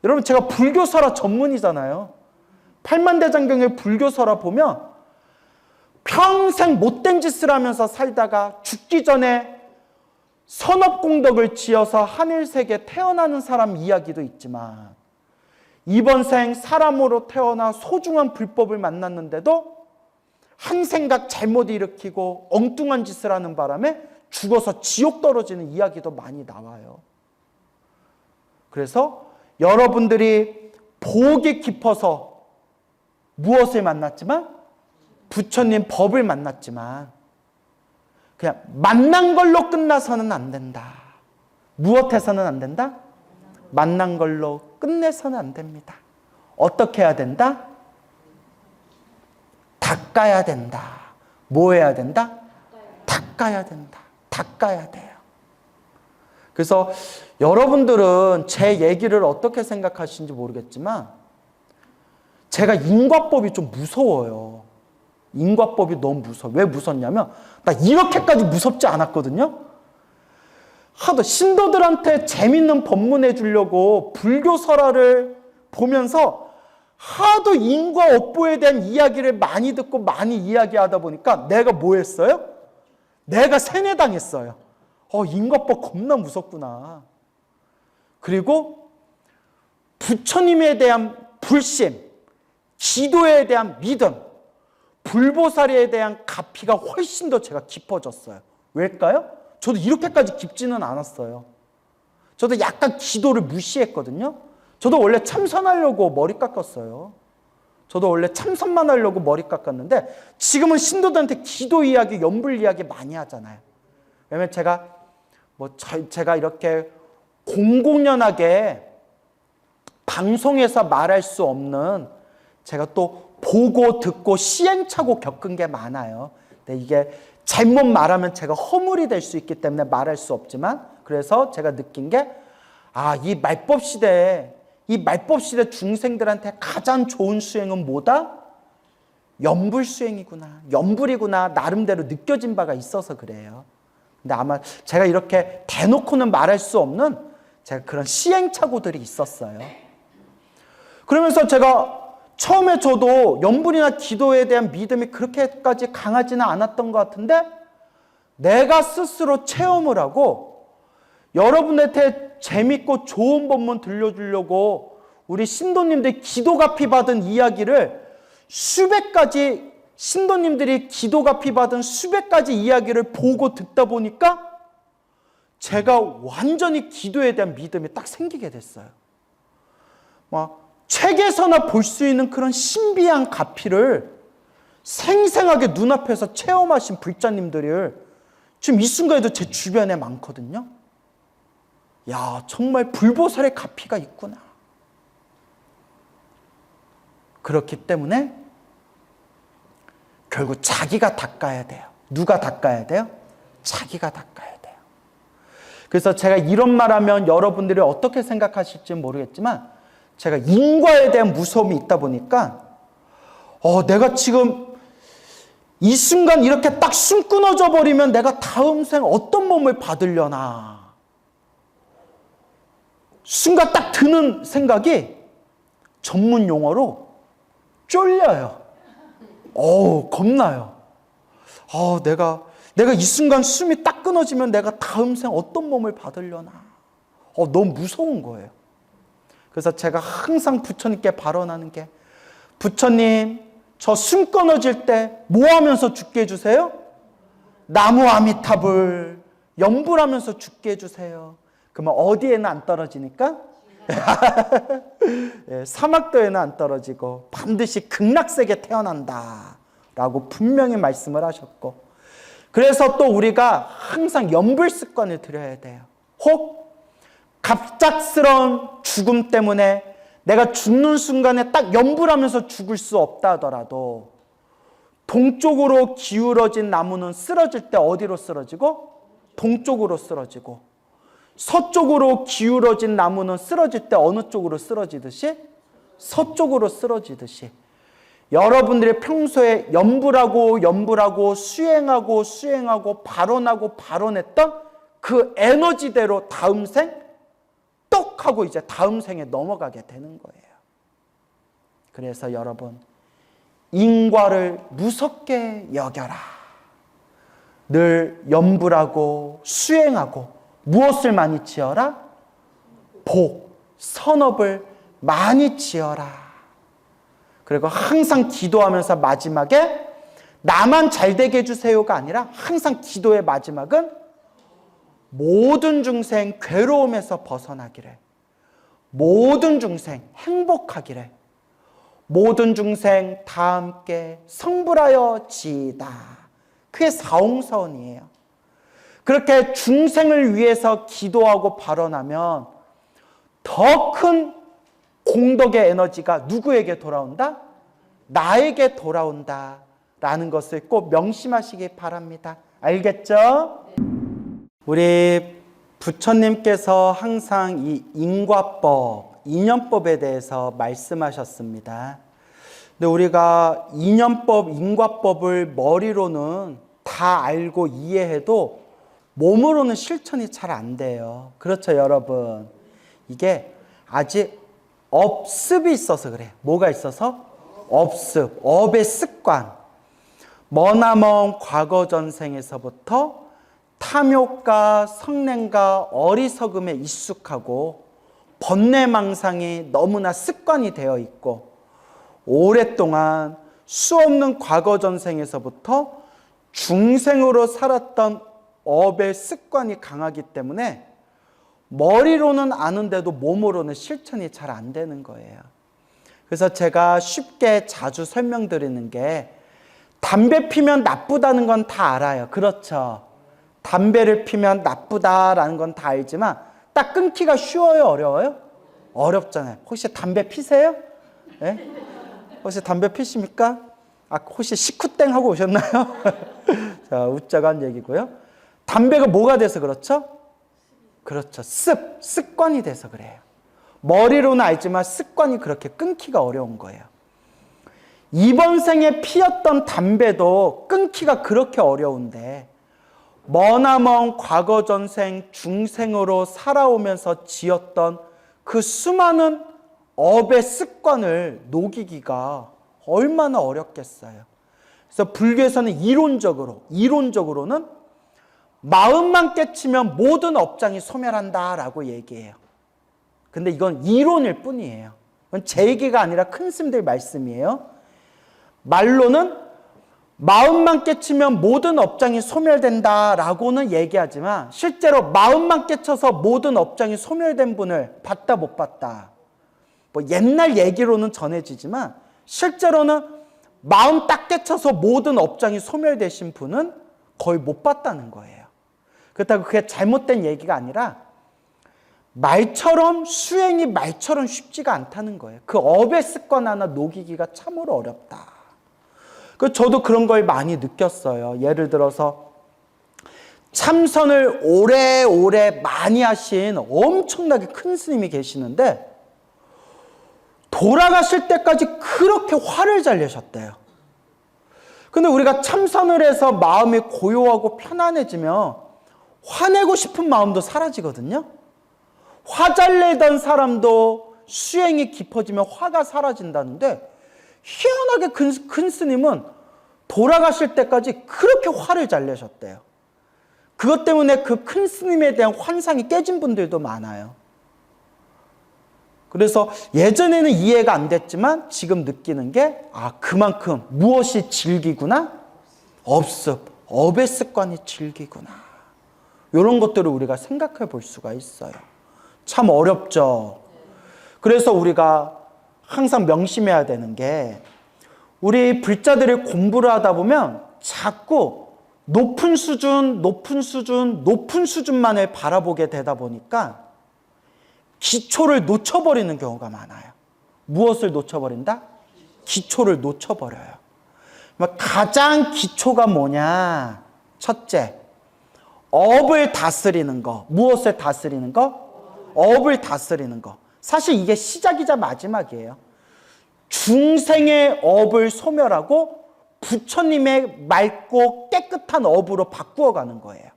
여러분 제가 불교설화 전문이잖아요. 팔만대장경의 불교설화 보면 평생 못된 짓을 하면서 살다가 죽기 전에 선업공덕을 지어서 하늘세계에 태어나는 사람 이야기도 있지만 이번 생 사람으로 태어나 소중한 불법을 만났는데도 한 생각 잘못 일으키고 엉뚱한 짓을 하는 바람에 죽어서 지옥 떨어지는 이야기도 많이 나와요. 그래서 여러분들이 복이 깊어서 무엇을 만났지만 부처님 법을 만났지만 그냥 만난 걸로 끝나서는 안 된다. 무엇해서는 안 된다? 만난 걸로 끝내서는 안 됩니다. 어떻게 해야 된다? 닦아야 된다. 뭐 해야 된다? 닦아야 된다. 닦아야 돼요. 그래서 여러분들은 제 얘기를 어떻게 생각하시는지 모르겠지만 제가 인과법이 좀 무서워요. 인과법이 너무 무서워. 왜 무섭냐면 나 이렇게까지 무섭지 않았거든요. 하도 신도들한테 재밌는 법문해 주려고 불교설화를 보면서 하도 인과 업보에 대한 이야기를 많이 듣고 많이 이야기하다 보니까 내가 뭐 했어요? 내가 세뇌당했어요. 인과법 겁나 무섭구나. 그리고 부처님에 대한 불신, 기도에 대한 믿음, 불보살에 대한 가피가 훨씬 더 제가 깊어졌어요. 왜일까요? 저도 이렇게까지 깊지는 않았어요. 저도 약간 기도를 무시했거든요. 저도 원래 참선하려고 머리 깎았어요. 저도 원래 참선만 하려고 머리 깎았는데 지금은 신도들한테 기도 이야기, 연불 이야기 많이 하잖아요. 왜냐면 제가 이렇게 공공연하게 방송에서 말할 수 없는 제가 또 보고 듣고 시행착오 겪은 게 많아요. 근데 이게 잘못 말하면 제가 허물이 될 수 있기 때문에 말할 수 없지만 그래서 제가 느낀 게 이 말법 시대에 중생들한테 가장 좋은 수행은 뭐다? 연불 수행이구나. 연불이구나. 나름대로 느껴진 바가 있어서 그래요. 근데 아마 제가 이렇게 대놓고는 말할 수 없는 제가 그런 시행착오들이 있었어요. 그러면서 제가 처음에 저도 연불이나 기도에 대한 믿음이 그렇게까지 강하지는 않았던 것 같은데 내가 스스로 체험을 하고 여러분한테 재밌고 좋은 본문 들려주려고 우리 신도님들이 기도가피 받은 이야기를 수백 가지, 신도님들이 기도가피 받은 수백 가지 이야기를 보고 듣다 보니까 제가 완전히 기도에 대한 믿음이 딱 생기게 됐어요. 막 책에서나 볼 수 있는 그런 신비한 가피를 생생하게 눈앞에서 체험하신 불자님들을 지금 이 순간에도 제 주변에 많거든요. 야, 정말 불보살의 가피가 있구나. 그렇기 때문에 결국 자기가 닦아야 돼요. 누가 닦아야 돼요? 자기가 닦아야 돼요. 그래서 제가 이런 말하면 여러분들이 어떻게 생각하실지 모르겠지만 제가 인과에 대한 무서움이 있다 보니까 내가 지금 이 순간 이렇게 딱 숨 끊어져 버리면 내가 다음 생 어떤 몸을 받으려나. 순간 딱 드는 생각이 전문 용어로 쫄려요. 겁나요. 내가 이 순간 숨이 딱 끊어지면 내가 다음 생 어떤 몸을 받으려나. 너무 무서운 거예요. 그래서 제가 항상 부처님께 발언하는 게 부처님, 저 숨 끊어질 때 뭐 하면서 죽게 해주세요? 나무 아미타불 염불하면서 죽게 해주세요. 그러면 어디에는 안 떨어지니까? 사막도에는 안 떨어지고 반드시 극락세계 태어난다 라고 분명히 말씀을 하셨고, 그래서 또 우리가 항상 염불 습관을 들여야 돼요. 혹 갑작스러운 죽음 때문에 내가 죽는 순간에 딱 염불하면서 죽을 수 없다 하더라도 동쪽으로 기울어진 나무는 쓰러질 때 어디로 쓰러지고? 동쪽으로 쓰러지고, 서쪽으로 기울어진 나무는 쓰러질 때 어느 쪽으로 쓰러지듯이? 서쪽으로 쓰러지듯이 여러분들이 평소에 염불하고 수행하고 발언했던 그 에너지대로 다음 생 똑 하고 이제 다음 생에 넘어가게 되는 거예요. 그래서 여러분, 인과를 무섭게 여겨라. 늘 염불하고 수행하고 무엇을 많이 지어라? 복, 선업을 많이 지어라. 그리고 항상 기도하면서 마지막에 나만 잘되게 해주세요가 아니라 항상 기도의 마지막은 모든 중생 괴로움에서 벗어나기를, 모든 중생 행복하기를, 모든 중생 다 함께 성불하여 지이다. 그게 사홍사원이에요. 그렇게 중생을 위해서 기도하고 발언하면 더 큰 공덕의 에너지가 누구에게 돌아온다? 나에게 돌아온다 라는 것을 꼭 명심하시기 바랍니다. 알겠죠? 우리 부처님께서 항상 이 인과법, 인연법에 대해서 말씀하셨습니다. 근데 우리가 인연법, 인과법을 머리로는 다 알고 이해해도 몸으로는 실천이 잘 안 돼요. 그렇죠, 여러분? 이게 아직 업습이 있어서 그래. 뭐가 있어서? 업습, 업의 습관. 머나먼 과거 전생에서부터 탐욕과 성냄과 어리석음에 익숙하고 번뇌망상이 너무나 습관이 되어 있고, 오랫동안 수없는 과거 전생에서부터 중생으로 살았던 업의 습관이 강하기 때문에 머리로는 아는데도 몸으로는 실천이 잘 안 되는 거예요. 그래서 제가 쉽게 자주 설명드리는 게, 담배 피면 나쁘다는 건 다 알아요. 그렇죠? 담배를 피면 나쁘다라는 건 다 알지만 딱 끊기가 쉬워요, 어려워요? 어렵잖아요. 혹시 담배 피세요? 네? 혹시 담배 피십니까? 혹시 식후땡 하고 오셨나요? 자, 웃자고 한 얘기고요. 담배가 뭐가 돼서 그렇죠? 그렇죠. 습관이 돼서 그래요. 머리로는 알지만 습관이 그렇게 끊기가 어려운 거예요. 이번 생에 피웠던 담배도 끊기가 그렇게 어려운데, 머나먼 과거 전생 중생으로 살아오면서 지었던 그 수많은 업의 습관을 녹이기가 얼마나 어렵겠어요. 그래서 불교에서는 이론적으로는 마음만 깨치면 모든 업장이 소멸한다라고 얘기해요. 근데 이건 이론일 뿐이에요. 이건 제 얘기가 아니라 큰 스님들 말씀이에요. 말로는 마음만 깨치면 모든 업장이 소멸된다라고는 얘기하지만 실제로 마음만 깨쳐서 모든 업장이 소멸된 분을 봤다 못 봤다. 뭐 옛날 얘기로는 전해지지만 실제로는 마음 딱 깨쳐서 모든 업장이 소멸되신 분은 거의 못 봤다는 거예요. 그렇다고 그게 잘못된 얘기가 아니라 말처럼 수행이 말처럼 쉽지가 않다는 거예요. 그 업의 습관 하나 녹이기가 참으로 어렵다. 저도 그런 걸 많이 느꼈어요. 예를 들어서 참선을 오래오래 많이 하신 엄청나게 큰 스님이 계시는데 돌아가실 때까지 그렇게 화를 잘 내셨대요. 근데 우리가 참선을 해서 마음이 고요하고 편안해지면 화내고 싶은 마음도 사라지거든요. 화 잘 내던 사람도 수행이 깊어지면 화가 사라진다는데 희한하게 큰 스님은 돌아가실 때까지 그렇게 화를 잘 내셨대요. 그것 때문에 그 큰 스님에 대한 환상이 깨진 분들도 많아요. 그래서 예전에는 이해가 안 됐지만 지금 느끼는 게 그만큼 무엇이 질기구나? 업습, 업의 습관이 질기구나. 이런 것들을 우리가 생각해 볼 수가 있어요. 참 어렵죠. 그래서 우리가 항상 명심해야 되는 게 우리 불자들이 공부를 하다 보면 자꾸 높은 수준만을 바라보게 되다 보니까 기초를 놓쳐버리는 경우가 많아요. 무엇을 놓쳐버린다? 기초를 놓쳐버려요. 가장 기초가 뭐냐? 첫째, 업을 다스리는 거. 무엇을 다스리는 거? 업을 다스리는 거. 사실 이게 시작이자 마지막이에요. 중생의 업을 소멸하고 부처님의 맑고 깨끗한 업으로 바꾸어가는 거예요.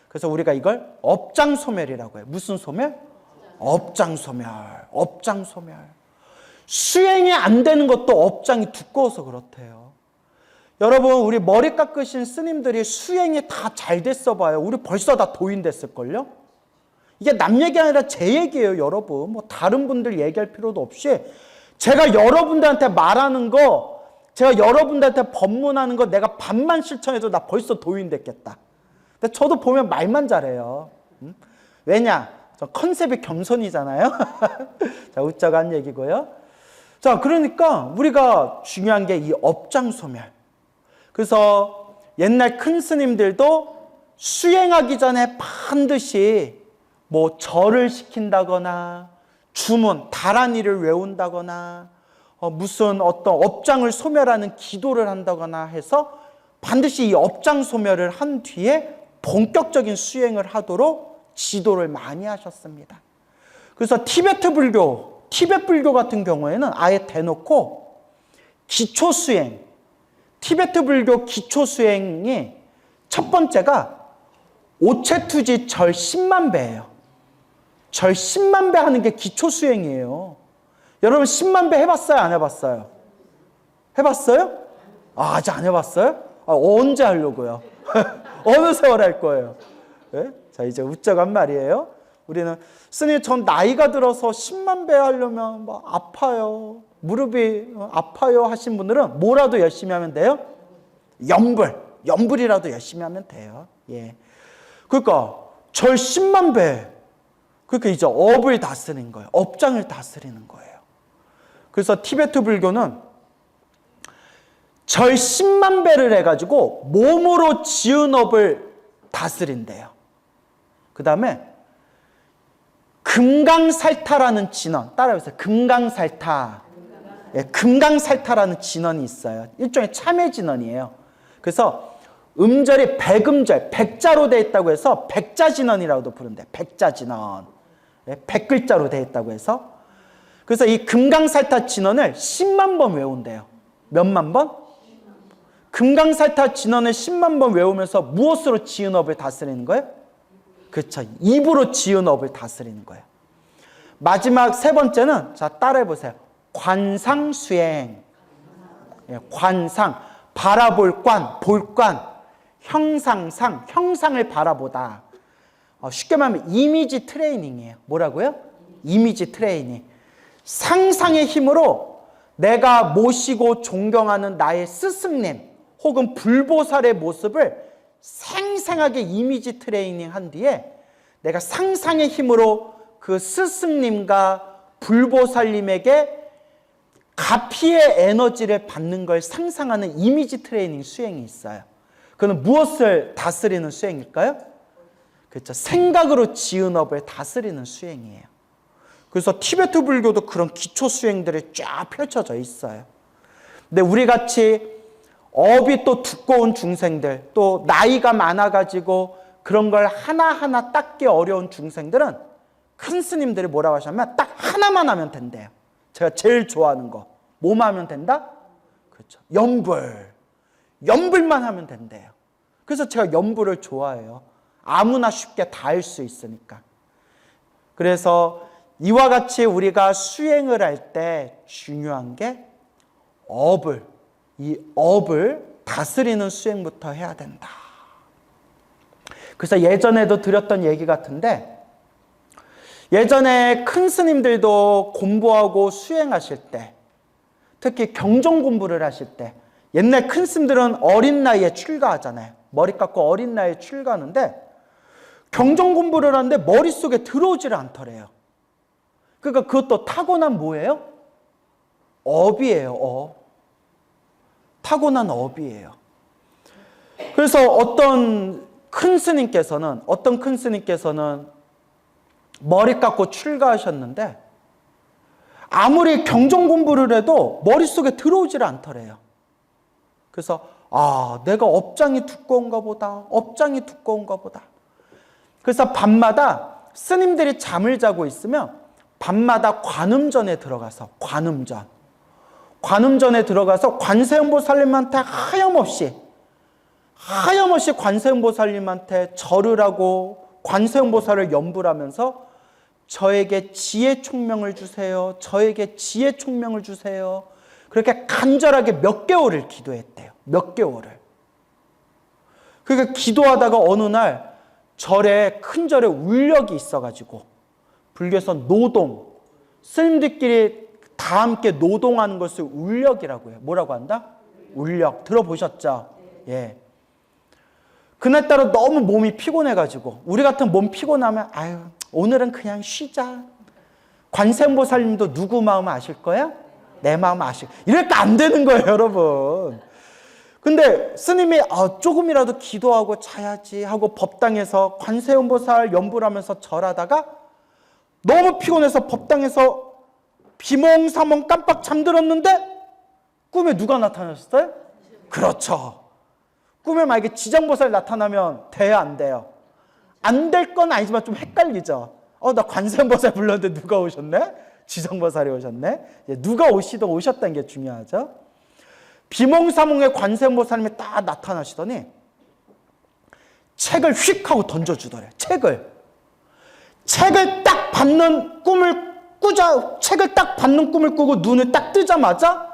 그래서 우리가 이걸 업장소멸이라고 해요. 무슨 소멸? 업장소멸. 업장소멸. 수행이 안 되는 것도 업장이 두꺼워서 그렇대요. 여러분, 우리 머리 깎으신 스님들이 수행이 다 잘 됐어 봐요. 우리 벌써 다 도인 됐을걸요? 이게 남 얘기 아니라 제 얘기예요, 여러분. 뭐 다른 분들 얘기할 필요도 없이 제가 여러분들한테 말하는 거, 제가 여러분들한테 법문하는 거 내가 반만 실천해도 나 벌써 도인 됐겠다. 근데 저도 보면 말만 잘해요. 왜냐? 저 컨셉이 겸손이잖아요. 자, 웃자고 한 얘기고요. 자, 그러니까 우리가 중요한 게 이 업장소멸. 그래서 옛날 큰 스님들도 수행하기 전에 반드시 뭐 절을 시킨다거나 주문, 다란이를 외운다거나 무슨 어떤 업장을 소멸하는 기도를 한다거나 해서 반드시 이 업장 소멸을 한 뒤에 본격적인 수행을 하도록 지도를 많이 하셨습니다. 그래서 티베트 불교 같은 경우에는 아예 대놓고 기초 수행, 티베트 불교 기초 수행이 첫 번째가 오체투지 절 10만 배예요. 절 10만 배 하는 게 기초 수행이에요. 여러분 10만 배 해봤어요? 안 해봤어요? 해봤어요? 아직 안 해봤어요? 언제 하려고요? 어느 세월 할 거예요? 네? 자, 이제 웃자고 한 말이에요. 우리는 스님, 전 나이가 들어서 10만 배 하려면 뭐 아파요, 무릎이 아파요 하신 분들은 뭐라도 열심히 하면 돼요? 연불이라도 열심히 하면 돼요. 예. 그러니까 절 10만 배. 그러니까 이제 업을 다스리는 거예요. 업장을 다스리는 거예요. 그래서 티베트 불교는 절 10만 배를 해가지고 몸으로 지은 업을 다스린대요. 그 다음에 금강살타라는 진원, 따라해보세요. 금강살타. 예, 금강살타라는 진원이 있어요. 일종의 참회 진원이에요. 그래서 음절이 백음절, 백자로 되어 있다고 해서 백자진원이라고도 부른대. 백자진원. 예, 100글자로 되어 있다고 해서. 그래서 이 금강살타 진원을 10만 번 외운대요. 몇만 번? 금강살타 진원을 10만 번 외우면서 무엇으로 지은 업을 다스리는 거예요? 그렇죠. 입으로 지은 업을 다스리는 거예요. 마지막 세 번째는, 자, 따라해보세요. 관상수행. 예, 관상, 바라볼 관, 볼관. 형상상, 형상을 바라보다. 쉽게 말하면 이미지 트레이닝이에요. 뭐라고요? 이미지 트레이닝. 상상의 힘으로 내가 모시고 존경하는 나의 스승님 혹은 불보살의 모습을 생생하게 이미지 트레이닝 한 뒤에 내가 상상의 힘으로 그 스승님과 불보살님에게 가피의 에너지를 받는 걸 상상하는 이미지 트레이닝 수행이 있어요. 그는 무엇을 다스리는 수행일까요? 그렇죠. 생각으로 지은 업을 다스리는 수행이에요. 그래서 티베트 불교도 그런 기초 수행들이 쫙 펼쳐져 있어요. 근데 우리 같이 업이 또 두꺼운 중생들, 또 나이가 많아가지고 그런 걸 하나하나 닦기 어려운 중생들은 큰 스님들이 뭐라고 하시냐면 딱 하나만 하면 된대요. 제가 제일 좋아하는 거. 뭐만 하면 된다? 그렇죠. 염불. 염불만 하면 된대요. 그래서 제가 염불을 좋아해요. 아무나 쉽게 다 할 수 있으니까. 그래서 이와 같이 우리가 수행을 할 때 중요한 게 이 업을 다스리는 수행부터 해야 된다. 그래서 예전에도 드렸던 얘기 같은데, 예전에 큰 스님들도 공부하고 수행하실 때, 특히 경전 공부를 하실 때, 옛날 큰 스님들은 어린 나이에 출가하잖아요. 머리 깎고 어린 나이에 출가하는데 경전 공부를 하는데 머릿속에 들어오지를 않더래요. 그러니까 그것도 타고난 뭐예요? 업이에요. 업. 타고난 업이에요. 그래서 어떤 큰 스님께서는 머리 깎고 출가하셨는데 아무리 경전 공부를 해도 머릿속에 들어오지를 않더래요. 그래서 내가 업장이 두꺼운가 보다. 그래서 밤마다 스님들이 잠을 자고 있으면 밤마다 관음전에 들어가서 관세음보살님한테 하염없이 관세음보살님한테 절을 하고 관세음보살을 염불하면서 저에게 지혜 총명을 주세요. 그렇게 간절하게 몇 개월을 기도했대요. 몇 개월을. 그러니까 기도하다가 어느 날 큰 절에 울력이 있어가지고 불교에서 노동, 스님들끼리 다 함께 노동하는 것을 울력이라고 해요. 뭐라고 한다? 울력. 들어보셨죠? 예. 그날따라 너무 몸이 피곤해가지고 우리 같은 몸 피곤하면 오늘은 그냥 쉬자. 관세음보살님도 누구 마음 아실 거야? 내 마음 아실 거야. 이렇게 안 되는 거예요, 여러분. 근데 스님이 조금이라도 기도하고 자야지 하고 법당에서 관세음보살 연불하면서 절하다가 너무 피곤해서 법당에서 비몽사몽 깜빡 잠들었는데 꿈에 누가 나타나셨어요? 그렇죠. 꿈에 만약에 지장보살 나타나면 돼요, 안 돼요? 안 될 건 아니지만 좀 헷갈리죠. 나 관세음보살 불렀는데 누가 오셨네? 지장보살이 오셨네? 누가 오셨다는 게 중요하죠. 비몽사몽의 관세음보살님이 딱 나타나시더니 책을 휙 하고 던져주더래. 책을 딱 받는 꿈을 꾸고 눈을 딱 뜨자마자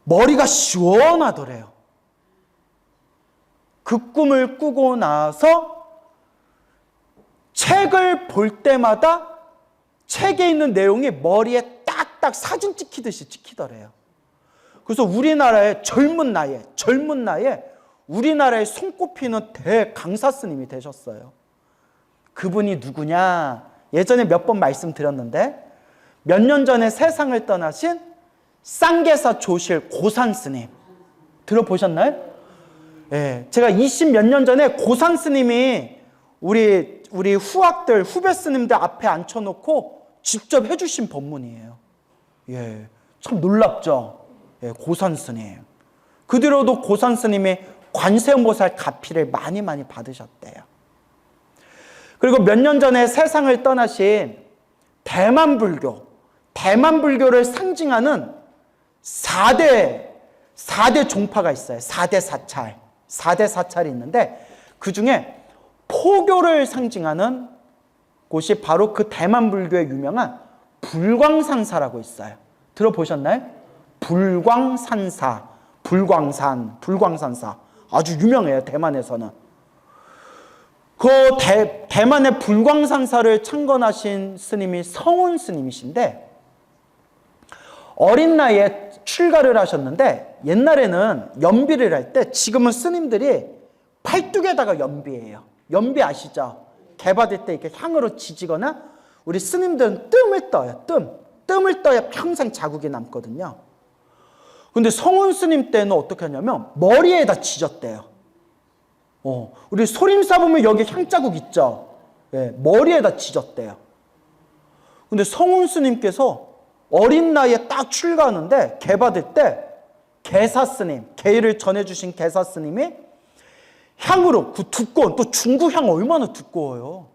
머리가 시원하더래요. 그 꿈을 꾸고 나서 책을 볼 때마다 책에 있는 내용이 머리에 딱딱 사진 찍히듯이 찍히더래요. 그래서 우리나라의 젊은 나이에 우리나라에 손꼽히는 대강사 스님이 되셨어요. 그분이 누구냐? 예전에 몇 번 말씀드렸는데 몇 년 전에 세상을 떠나신 쌍계사 조실 고산 스님 들어보셨나요? 예, 제가 20 몇 년 전에 고산 스님이 우리 후배 스님들 앞에 앉혀놓고 직접 해주신 법문이에요. 예, 참 놀랍죠? 예, 고산 스님. 그 뒤로도 고산 스님이 관세음보살 가피를 많이 받으셨대요. 그리고 몇 년 전에 세상을 떠나신 대만불교를 상징하는 4대 종파가 있어요. 4대 사찰이 있는데 그 중에 포교를 상징하는 곳이 바로 그 대만불교의 유명한 불광산사라고 있어요. 들어보셨나요? 불광산사. 아주 유명해요, 대만에서는. 그 대만의 불광산사를 창건하신 스님이 성운 스님이신데 어린 나이에 출가를 하셨는데 옛날에는 연비를 할 때 지금은 스님들이 팔뚝에다가 연비해요. 연비 아시죠? 개 받을 때 이렇게 향으로 지지거나 우리 스님들은 뜸을 떠요. 뜸을 떠야 평생 자국이 남거든요. 근데 성운 스님 때는 어떻게 하냐면 머리에다 지졌대요. 우리 소림사 보면 여기 향자국 있죠? 예, 머리에다 지졌대요. 근데 성운 스님께서 어린 나이에 딱 출가하는데 개 받을 때 개사 스님, 개를 전해주신 개사 스님이 향으로 그 두꺼운, 또 중국 향 얼마나 두꺼워요.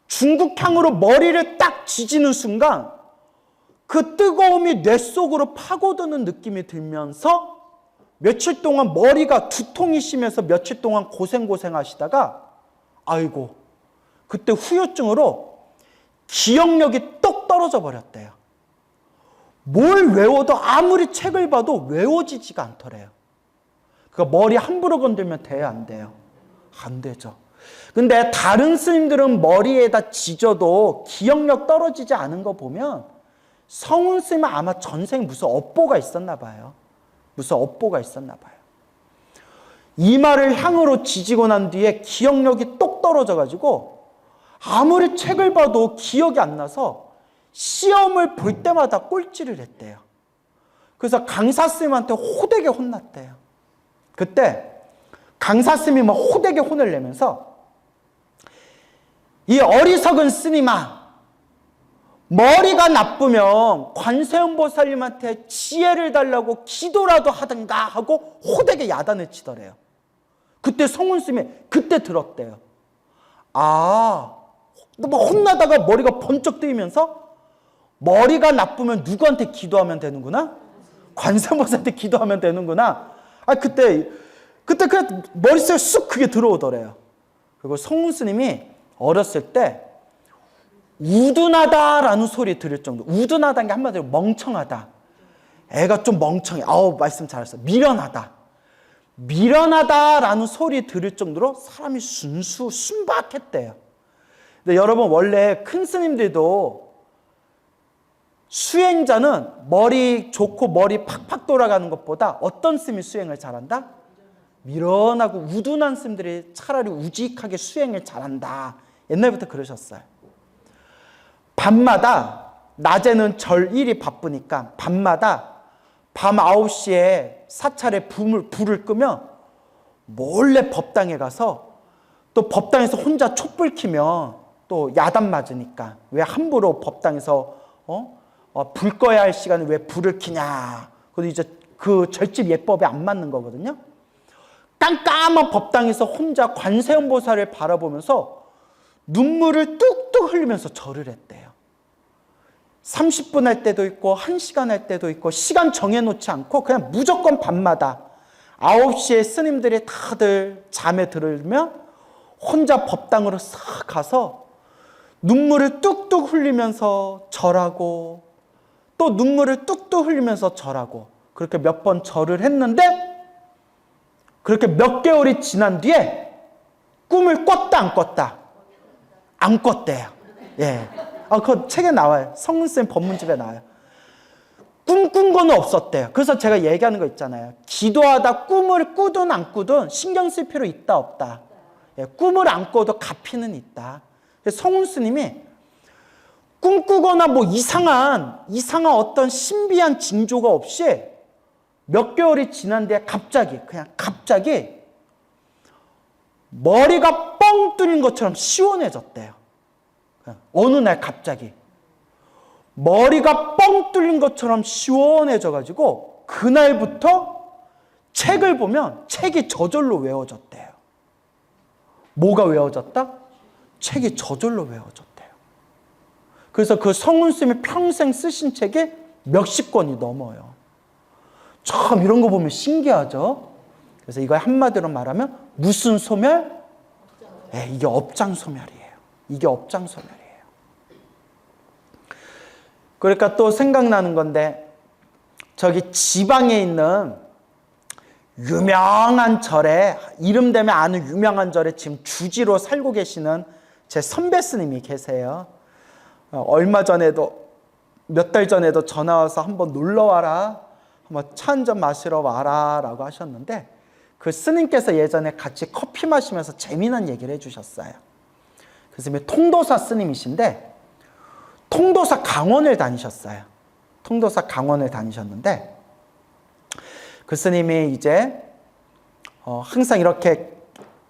중국 향으로 머리를 딱 지지는 순간 그 뜨거움이 뇌 속으로 파고드는 느낌이 들면서 며칠 동안 머리가 두통이 심해서 며칠 동안 고생하시다가 아이고 그때 후유증으로 기억력이 똑 떨어져 버렸대요. 뭘 외워도 아무리 책을 봐도 외워지지가 않더래요. 그러니까 머리 함부로 건들면 돼요, 안 돼요? 안 되죠. 근데 다른 스님들은 머리에다 지져도 기억력 떨어지지 않은 거 보면 성운 스님은 아마 전생 무슨 업보가 있었나 봐요. 무슨 업보가 있었나 봐요. 이마를 향으로 지지고 난 뒤에 기억력이 똑 떨어져가지고 아무리 책을 봐도 기억이 안 나서 시험을 볼 때마다 꼴찌를 했대요. 그래서 강사 스님한테 호되게 혼났대요. 그때 강사 스님이 막 호되게 혼을 내면서 이 어리석은 스님아, 머리가 나쁘면 관세음보살님한테 지혜를 달라고 기도라도 하든가 하고 호되게 야단을 치더래요. 그때 성운 스님이 그때 들었대요. 아, 막 혼나다가 머리가 번쩍 뜨이면서 머리가 나쁘면 누구한테 기도하면 되는구나? 관세음보살한테 기도하면 되는구나. 아, 그때 그냥 머릿속에 쑥 그게 들어오더래요. 그리고 성운 스님이 어렸을 때 우둔하다라는 소리 들을 정도. 우둔하다는 게 한마디로 멍청하다. 애가 좀 멍청해. 말씀 잘했어. 미련하다라는 소리 들을 정도로 사람이 순박했대요. 근데 여러분 원래 큰 스님들도 수행자는 머리 좋고 머리 팍팍 돌아가는 것보다 어떤 스님이 수행을 잘한다? 미련하고 우둔한 스님들이 차라리 우직하게 수행을 잘한다. 옛날부터 그러셨어요. 밤마다, 낮에는 절일이 바쁘니까 밤마다 밤 9시에 사찰에 불을 끄면 몰래 법당에 가서 또 법당에서 혼자 촛불 켜면 또 야단 맞으니까 왜 함부로 법당에서 불 꺼야 할 시간에 왜 불을 켜냐. 그래도 이제 그 절집 예법에 안 맞는 거거든요. 깜깜한 법당에서 혼자 관세음보살을 바라보면서 눈물을 뚝뚝 흘리면서 절을 했대요. 30분 할 때도 있고 1시간 할 때도 있고 시간 정해놓지 않고 그냥 무조건 밤마다 9시에 스님들이 다들 잠에 들으면 혼자 법당으로 싹 가서 눈물을 뚝뚝 흘리면서 절하고 또 눈물을 뚝뚝 흘리면서 절하고 그렇게 몇 번 절을 했는데 그렇게 몇 개월이 지난 뒤에 꿈을 꿨다 안 꿨다? 안 꿨대요. 예. 그 책에 나와요. 성문쌤 법문집에 나와요. 꿈꾼 거는 없었대요. 그래서 제가 얘기하는 거 있잖아요. 기도하다 꿈을 꾸든 안 꾸든 신경 쓸 필요 있다 없다. 예, 꿈을 안 꿔도 가피는 있다. 성운 스님이 꿈꾸거나 뭐 이상한 어떤 신비한 징조가 없이 몇 개월이 지난 뒤에 갑자기 머리가 뻥 뚫린 것처럼 시원해졌대요. 어느 날 갑자기 머리가 뻥 뚫린 것처럼 시원해져가지고 그날부터 책을 보면 책이 저절로 외워졌대요. 뭐가 외워졌다? 책이 저절로 외워졌대요. 그래서 그 성운 스님이 평생 쓰신 책이 몇십 권이 넘어요. 참 이런 거 보면 신기하죠? 그래서 이걸 한마디로 말하면 무슨 소멸? 이게 업장소멸이에요. 이게 업장소멸이에요. 그러니까 또 생각나는 건데 저기 지방에 있는 유명한 절에, 이름 되면 아는 유명한 절에 지금 주지로 살고 계시는 제 선배 스님이 계세요. 얼마 전에도, 몇 달 전에도 전화 와서 한번 놀러 와라, 한번 차 한 잔 마시러 와라 라고 하셨는데, 그 스님께서 예전에 같이 커피 마시면서 재미난 얘기를 해주셨어요. 그 스님이 통도사 스님이신데, 통도사 강원을 다니셨어요. 통도사 강원을 다니셨는데, 그 스님이 이제 항상 이렇게,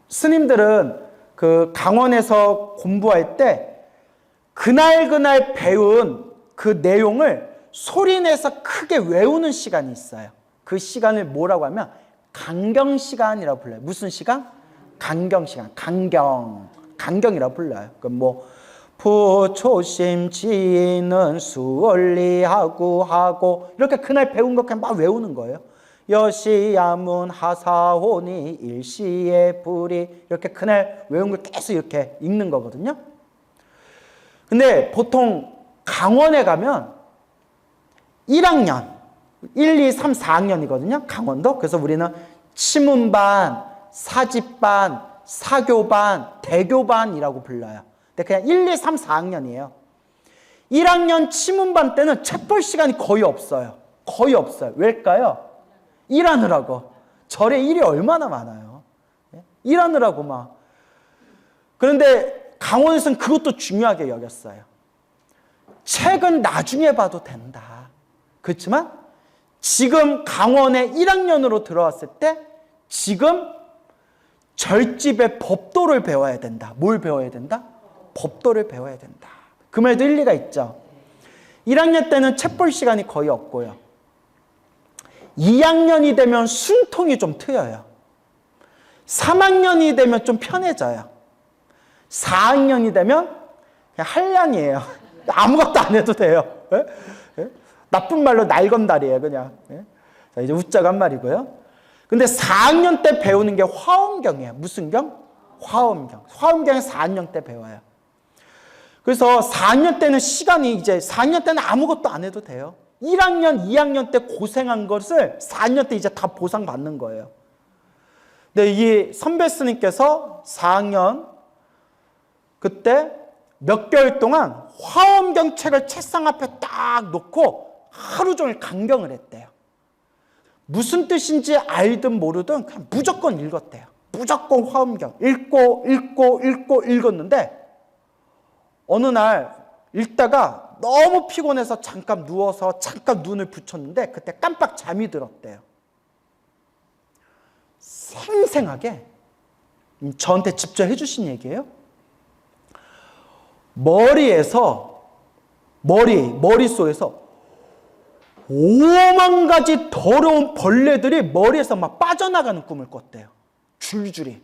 스님들은 그 강원에서 공부할 때 그날 배운 그 내용을 소리내서 크게 외우는 시간이 있어요. 그 시간을 뭐라고 하면 강경시간이라고 불러요. 무슨 시간? 강경시간. 강경이라고 불러요. 그럼 뭐 부초심 지는 수월리하고 하고, 이렇게 그날 배운 거 그냥 막 외우는 거예요. 여시야문 하사오니 일시의 불이, 이렇게 그날 외운 걸 계속 이렇게 읽는 거거든요. 근데 보통 강원에 가면 1학년, 1, 2, 3, 4학년이거든요. 강원도. 그래서 우리는 치문반, 사집반, 사교반, 대교반이라고 불러요. 근데 그냥 1, 2, 3, 4학년이에요. 1학년 치문반 때는 책 볼 시간이 거의 없어요. 거의 없어요. 왜일까요? 일하느라고. 절에 일이 얼마나 많아요. 일하느라고 막. 그런데 강원에서는 그것도 중요하게 여겼어요. 책은 나중에 봐도 된다. 그렇지만 지금 강원에 1학년으로 들어왔을 때 지금 절집의 법도를 배워야 된다. 뭘 배워야 된다? 법도를 배워야 된다. 그 말도 일리가 있죠. 1학년 때는 책 볼 시간이 거의 없고요. 2학년이 되면 숨통이 좀 트여요. 3학년이 되면 좀 편해져요. 4학년이 되면 그냥 한량이에요. 아무것도 안 해도 돼요. 예? 예? 나쁜 말로 날건달이에요, 그냥. 예? 자, 이제 웃자고 한 말이고요. 근데 4학년 때 배우는 게 화엄경이에요. 무슨 경? 화엄경. 화엄경은 4학년 때 배워요. 그래서 4학년 때는 시간이, 이제 4학년 때는 아무것도 안 해도 돼요. 1학년, 2학년 때 고생한 것을 4학년 때 이제 다 보상받는 거예요. 근데 이 선배 스님께서 4학년 그때 몇 개월 동안 화엄경 책을 책상 앞에 딱 놓고 하루 종일 강경을 했대요. 무슨 뜻인지 알든 모르든 그냥 무조건 읽었대요. 무조건 화엄경 읽고 읽었는데, 어느 날 읽다가 너무 피곤해서 잠깐 누워서 잠깐 눈을 붙였는데 그때 깜빡 잠이 들었대요. 생생하게 저한테 직접 해주신 얘기예요. 머릿속에서 5만 가지 더러운 벌레들이 머리에서 막 빠져나가는 꿈을 꿨대요. 줄줄이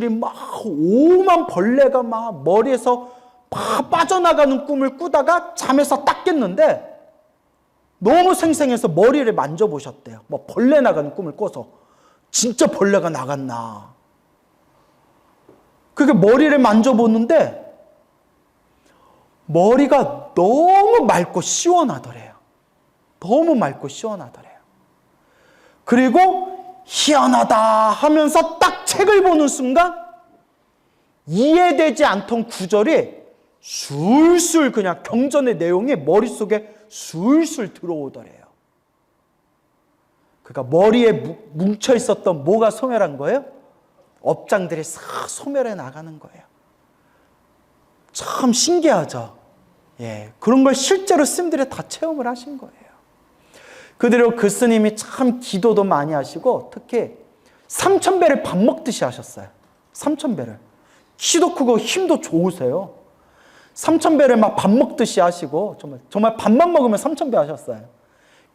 막 5만 벌레가 막 머리에서 막 빠져나가는 꿈을 꾸다가 잠에서 딱 깼는데 너무 생생해서 머리를 만져보셨대요. 뭐 벌레 나가는 꿈을 꿔서 진짜 벌레가 나갔나. 그게 머리를 만져보는데 머리가 너무 맑고 시원하더래요. 너무 맑고 시원하더래요. 그리고 희한하다 하면서 딱 책을 보는 순간 이해되지 않던 구절이 술술, 그냥 경전의 내용이 머릿속에 술술 들어오더래요. 그러니까 머리에 뭉쳐 있었던 뭐가 소멸한 거예요? 업장들이 싹 소멸해 나가는 거예요. 참 신기하죠. 예, 그런 걸 실제로 스님들이 다 체험을 하신 거예요. 그대로 그 스님이 참 기도도 많이 하시고 특히 3000배를 밥 먹듯이 하셨어요. 3000배를. 키도 크고 힘도 좋으세요. 3000배를 막 밥 먹듯이 하시고 정말 밥만 먹으면 3000배 하셨어요.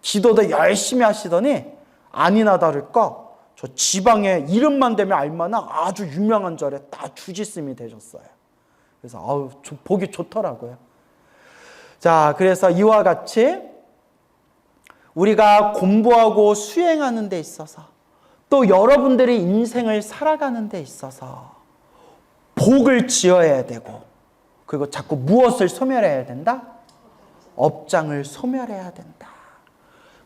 기도도 열심히 하시더니 아니나 다를까 저 지방에 이름만 되면 알만한 아주 유명한 절에 다 주지스님이 되셨어요. 그래서 보기 좋더라고요. 자, 그래서 이와 같이 우리가 공부하고 수행하는 데 있어서 또 여러분들이 인생을 살아가는 데 있어서 복을 지어야 되고, 그리고 자꾸 무엇을 소멸해야 된다? 업장을 소멸해야 된다.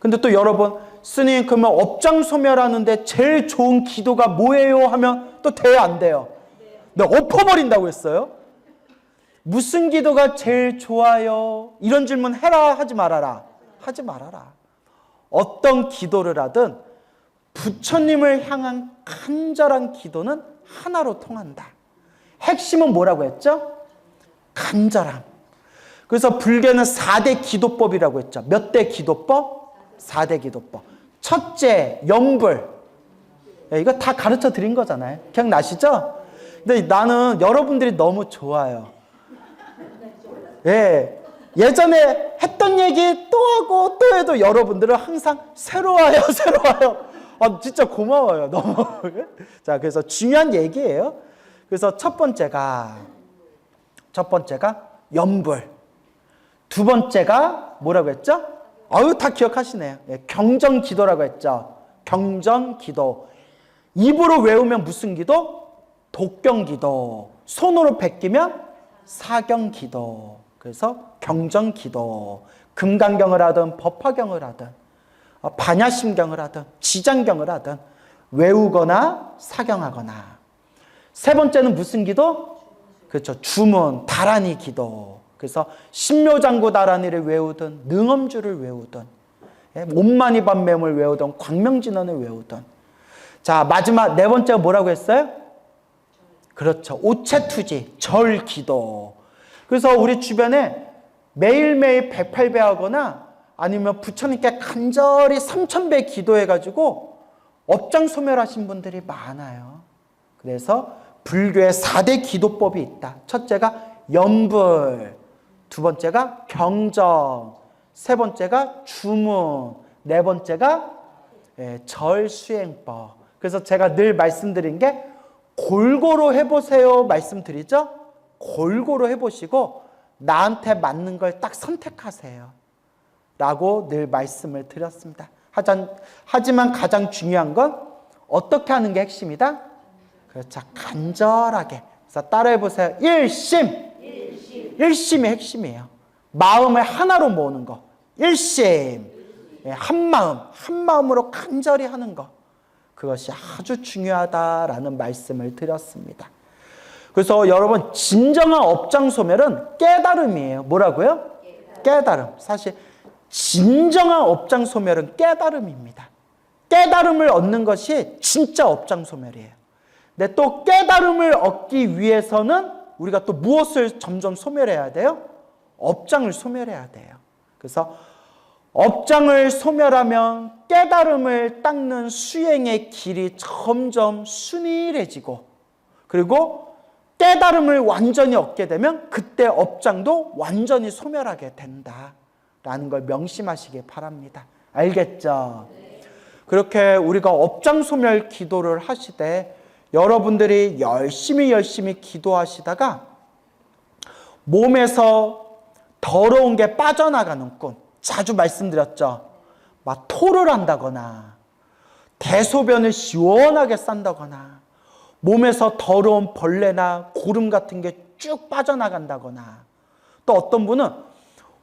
근데 또 여러분, 스님 그러면 업장소멸하는데 제일 좋은 기도가 뭐예요? 하면 또 돼요, 안 돼요? 네, 엎어버린다고 했어요. 무슨 기도가 제일 좋아요? 이런 질문 해라, 하지 말아라? 하지 말아라. 어떤 기도를 하든 부처님을 향한 간절한 기도는 하나로 통한다. 핵심은 뭐라고 했죠? 간절함. 그래서 불교는 4대 기도법이라고 했죠. 몇 대 기도법? 4대 기도법. 첫째, 염불. 이거 다 가르쳐 드린 거잖아요. 기억나시죠? 근데 나는 여러분들이 너무 좋아요. 예. 예전에 했던 얘기 또 하고 또 해도 여러분들은 항상 새로워요, 새로워요. 아, 진짜 고마워요. 너무. 자, 그래서 중요한 얘기예요. 그래서 첫 번째가 염불. 두 번째가 뭐라고 했죠? 아유, 다 기억하시네요. 예, 경전기도라고 했죠. 경전기도. 입으로 외우면 무슨 기도? 독경기도. 손으로 베끼면 사경기도. 그래서 경전기도. 금강경을 하든 법화경을 하든 반야심경을 하든 지장경을 하든 외우거나 사경하거나. 세 번째는 무슨 기도? 그렇죠. 주문, 다라니 기도. 그래서 신묘장구 다라니를 외우든 능엄주를 외우든 온만이 반매물 외우든 광명진언을 외우든. 자, 마지막 네 번째가 뭐라고 했어요? 그렇죠. 오체투지, 절기도. 그래서 우리 주변에 매일매일 108배 하거나 아니면 부처님께 간절히 3000배 기도해가지고 업장소멸하신 분들이 많아요. 그래서 불교에 4대 기도법이 있다. 첫째가 염불, 두 번째가 경전, 세 번째가 주문, 네 번째가 절수행법. 그래서 제가 늘 말씀드린 게 골고루 해보세요 말씀드리죠. 골고루 해보시고 나한테 맞는 걸 딱 선택하세요 라고 늘 말씀을 드렸습니다. 하지만 가장 중요한 건 어떻게 하는 게 핵심이다? 그렇죠. 간절하게. 그래서 따라해보세요. 일심이 핵심이에요. 마음을 하나로 모으는 거. 일심. 한 마음으로 간절히 하는 거. 그것이 아주 중요하다라는 말씀을 드렸습니다. 그래서 여러분, 진정한 업장소멸은 깨달음이에요. 뭐라고요? 깨달음. 사실 진정한 업장소멸은 깨달음입니다. 깨달음을 얻는 것이 진짜 업장소멸이에요. 근데 또 깨달음을 얻기 위해서는 우리가 또 무엇을 점점 소멸해야 돼요? 업장을 소멸해야 돼요. 그래서 업장을 소멸하면 깨달음을 닦는 수행의 길이 점점 순일해지고, 그리고 깨달음을 완전히 얻게 되면 그때 업장도 완전히 소멸하게 된다라는 걸 명심하시기 바랍니다. 알겠죠? 그렇게 우리가 업장 소멸 기도를 하시되 여러분들이 열심히 기도하시다가 몸에서 더러운 게 빠져나가는 꿈, 자주 말씀드렸죠. 막 토를 한다거나 대소변을 시원하게 싼다거나 몸에서 더러운 벌레나 고름 같은 게 쭉 빠져나간다거나, 또 어떤 분은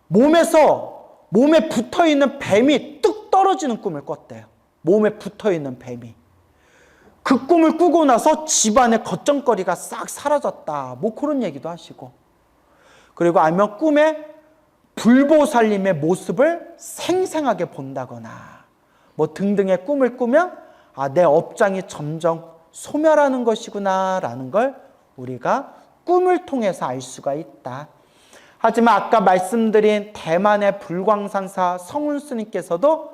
몸에 붙어있는 뱀이 뚝 떨어지는 꿈을 꿨대요. 몸에 붙어있는 뱀이. 그 꿈을 꾸고 나서 집안의 겉정거리가 싹 사라졌다. 뭐 그런 얘기도 하시고. 그리고 아니면 꿈에 불보살님의 모습을 생생하게 본다거나 뭐 등등의 꿈을 꾸면 내 업장이 점점 소멸하는 것이구나 라는 걸 우리가 꿈을 통해서 알 수가 있다. 하지만 아까 말씀드린 대만의 불광산사 성운스님께서도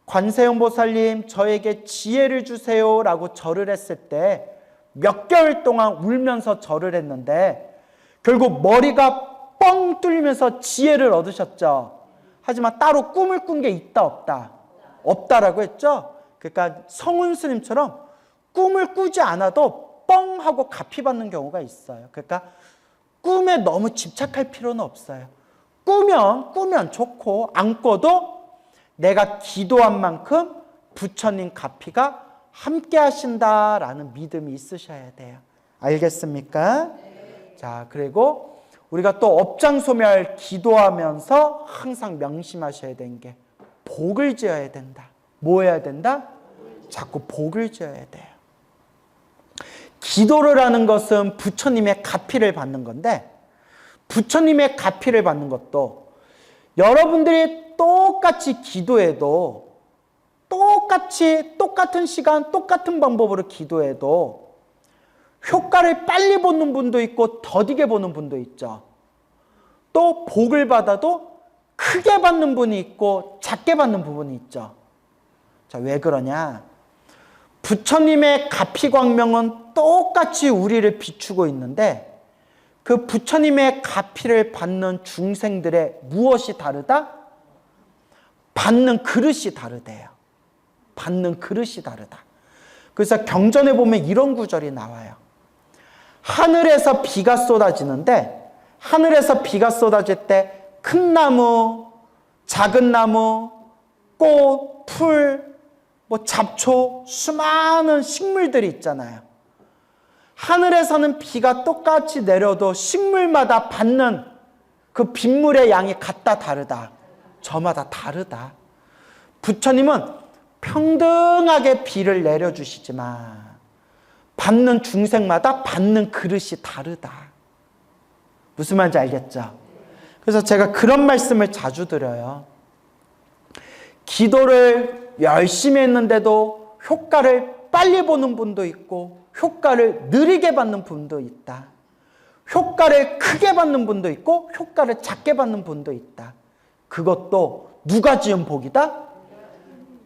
관세음보살님 저에게 지혜를 주세요 라고 절을 했을 때 몇 개월 동안 울면서 절을 했는데 결국 머리가 뻥 뚫리면서 지혜를 얻으셨죠. 하지만 따로 꿈을 꾼 게 있다 없다? 없다라고 했죠. 그러니까 성운스님처럼 꿈을 꾸지 않아도 뻥 하고 가피받는 경우가 있어요. 그러니까 꿈에 너무 집착할 필요는 없어요. 꾸면 좋고, 안 꿔도 내가 기도한 만큼 부처님 가피가 함께 하신다라는 믿음이 있으셔야 돼요. 알겠습니까? 자, 그리고 우리가 또 업장소멸 기도하면서 항상 명심하셔야 되는 게 복을 지어야 된다. 뭐 해야 된다? 자꾸 복을 지어야 돼요. 기도를 하는 것은 부처님의 가피를 받는 건데, 부처님의 가피를 받는 것도 여러분들이 똑같이 기도해도, 똑같은 시간, 똑같은 방법으로 기도해도 효과를 빨리 보는 분도 있고 더디게 보는 분도 있죠. 또 복을 받아도 크게 받는 분이 있고 작게 받는 부분이 있죠. 자, 왜 그러냐? 부처님의 가피광명은 똑같이 우리를 비추고 있는데 그 부처님의 가피를 받는 중생들의 무엇이 다르다? 받는 그릇이 다르대요. 받는 그릇이 다르다. 그래서 경전에 보면 이런 구절이 나와요. 하늘에서 비가 쏟아지는데, 하늘에서 비가 쏟아질 때 큰 나무, 작은 나무, 꽃, 풀, 뭐 잡초, 수많은 식물들이 있잖아요. 하늘에서는 비가 똑같이 내려도 식물마다 받는 그 빗물의 양이 같다 다르다. 저마다 다르다. 부처님은 평등하게 비를 내려주시지만 받는 중생마다 받는 그릇이 다르다. 무슨 말인지 알겠죠? 그래서 제가 그런 말씀을 자주 드려요. 기도를 열심히 했는데도 효과를 빨리 보는 분도 있고 효과를 느리게 받는 분도 있다. 효과를 크게 받는 분도 있고 효과를 작게 받는 분도 있다. 그것도 누가 지은 복이다?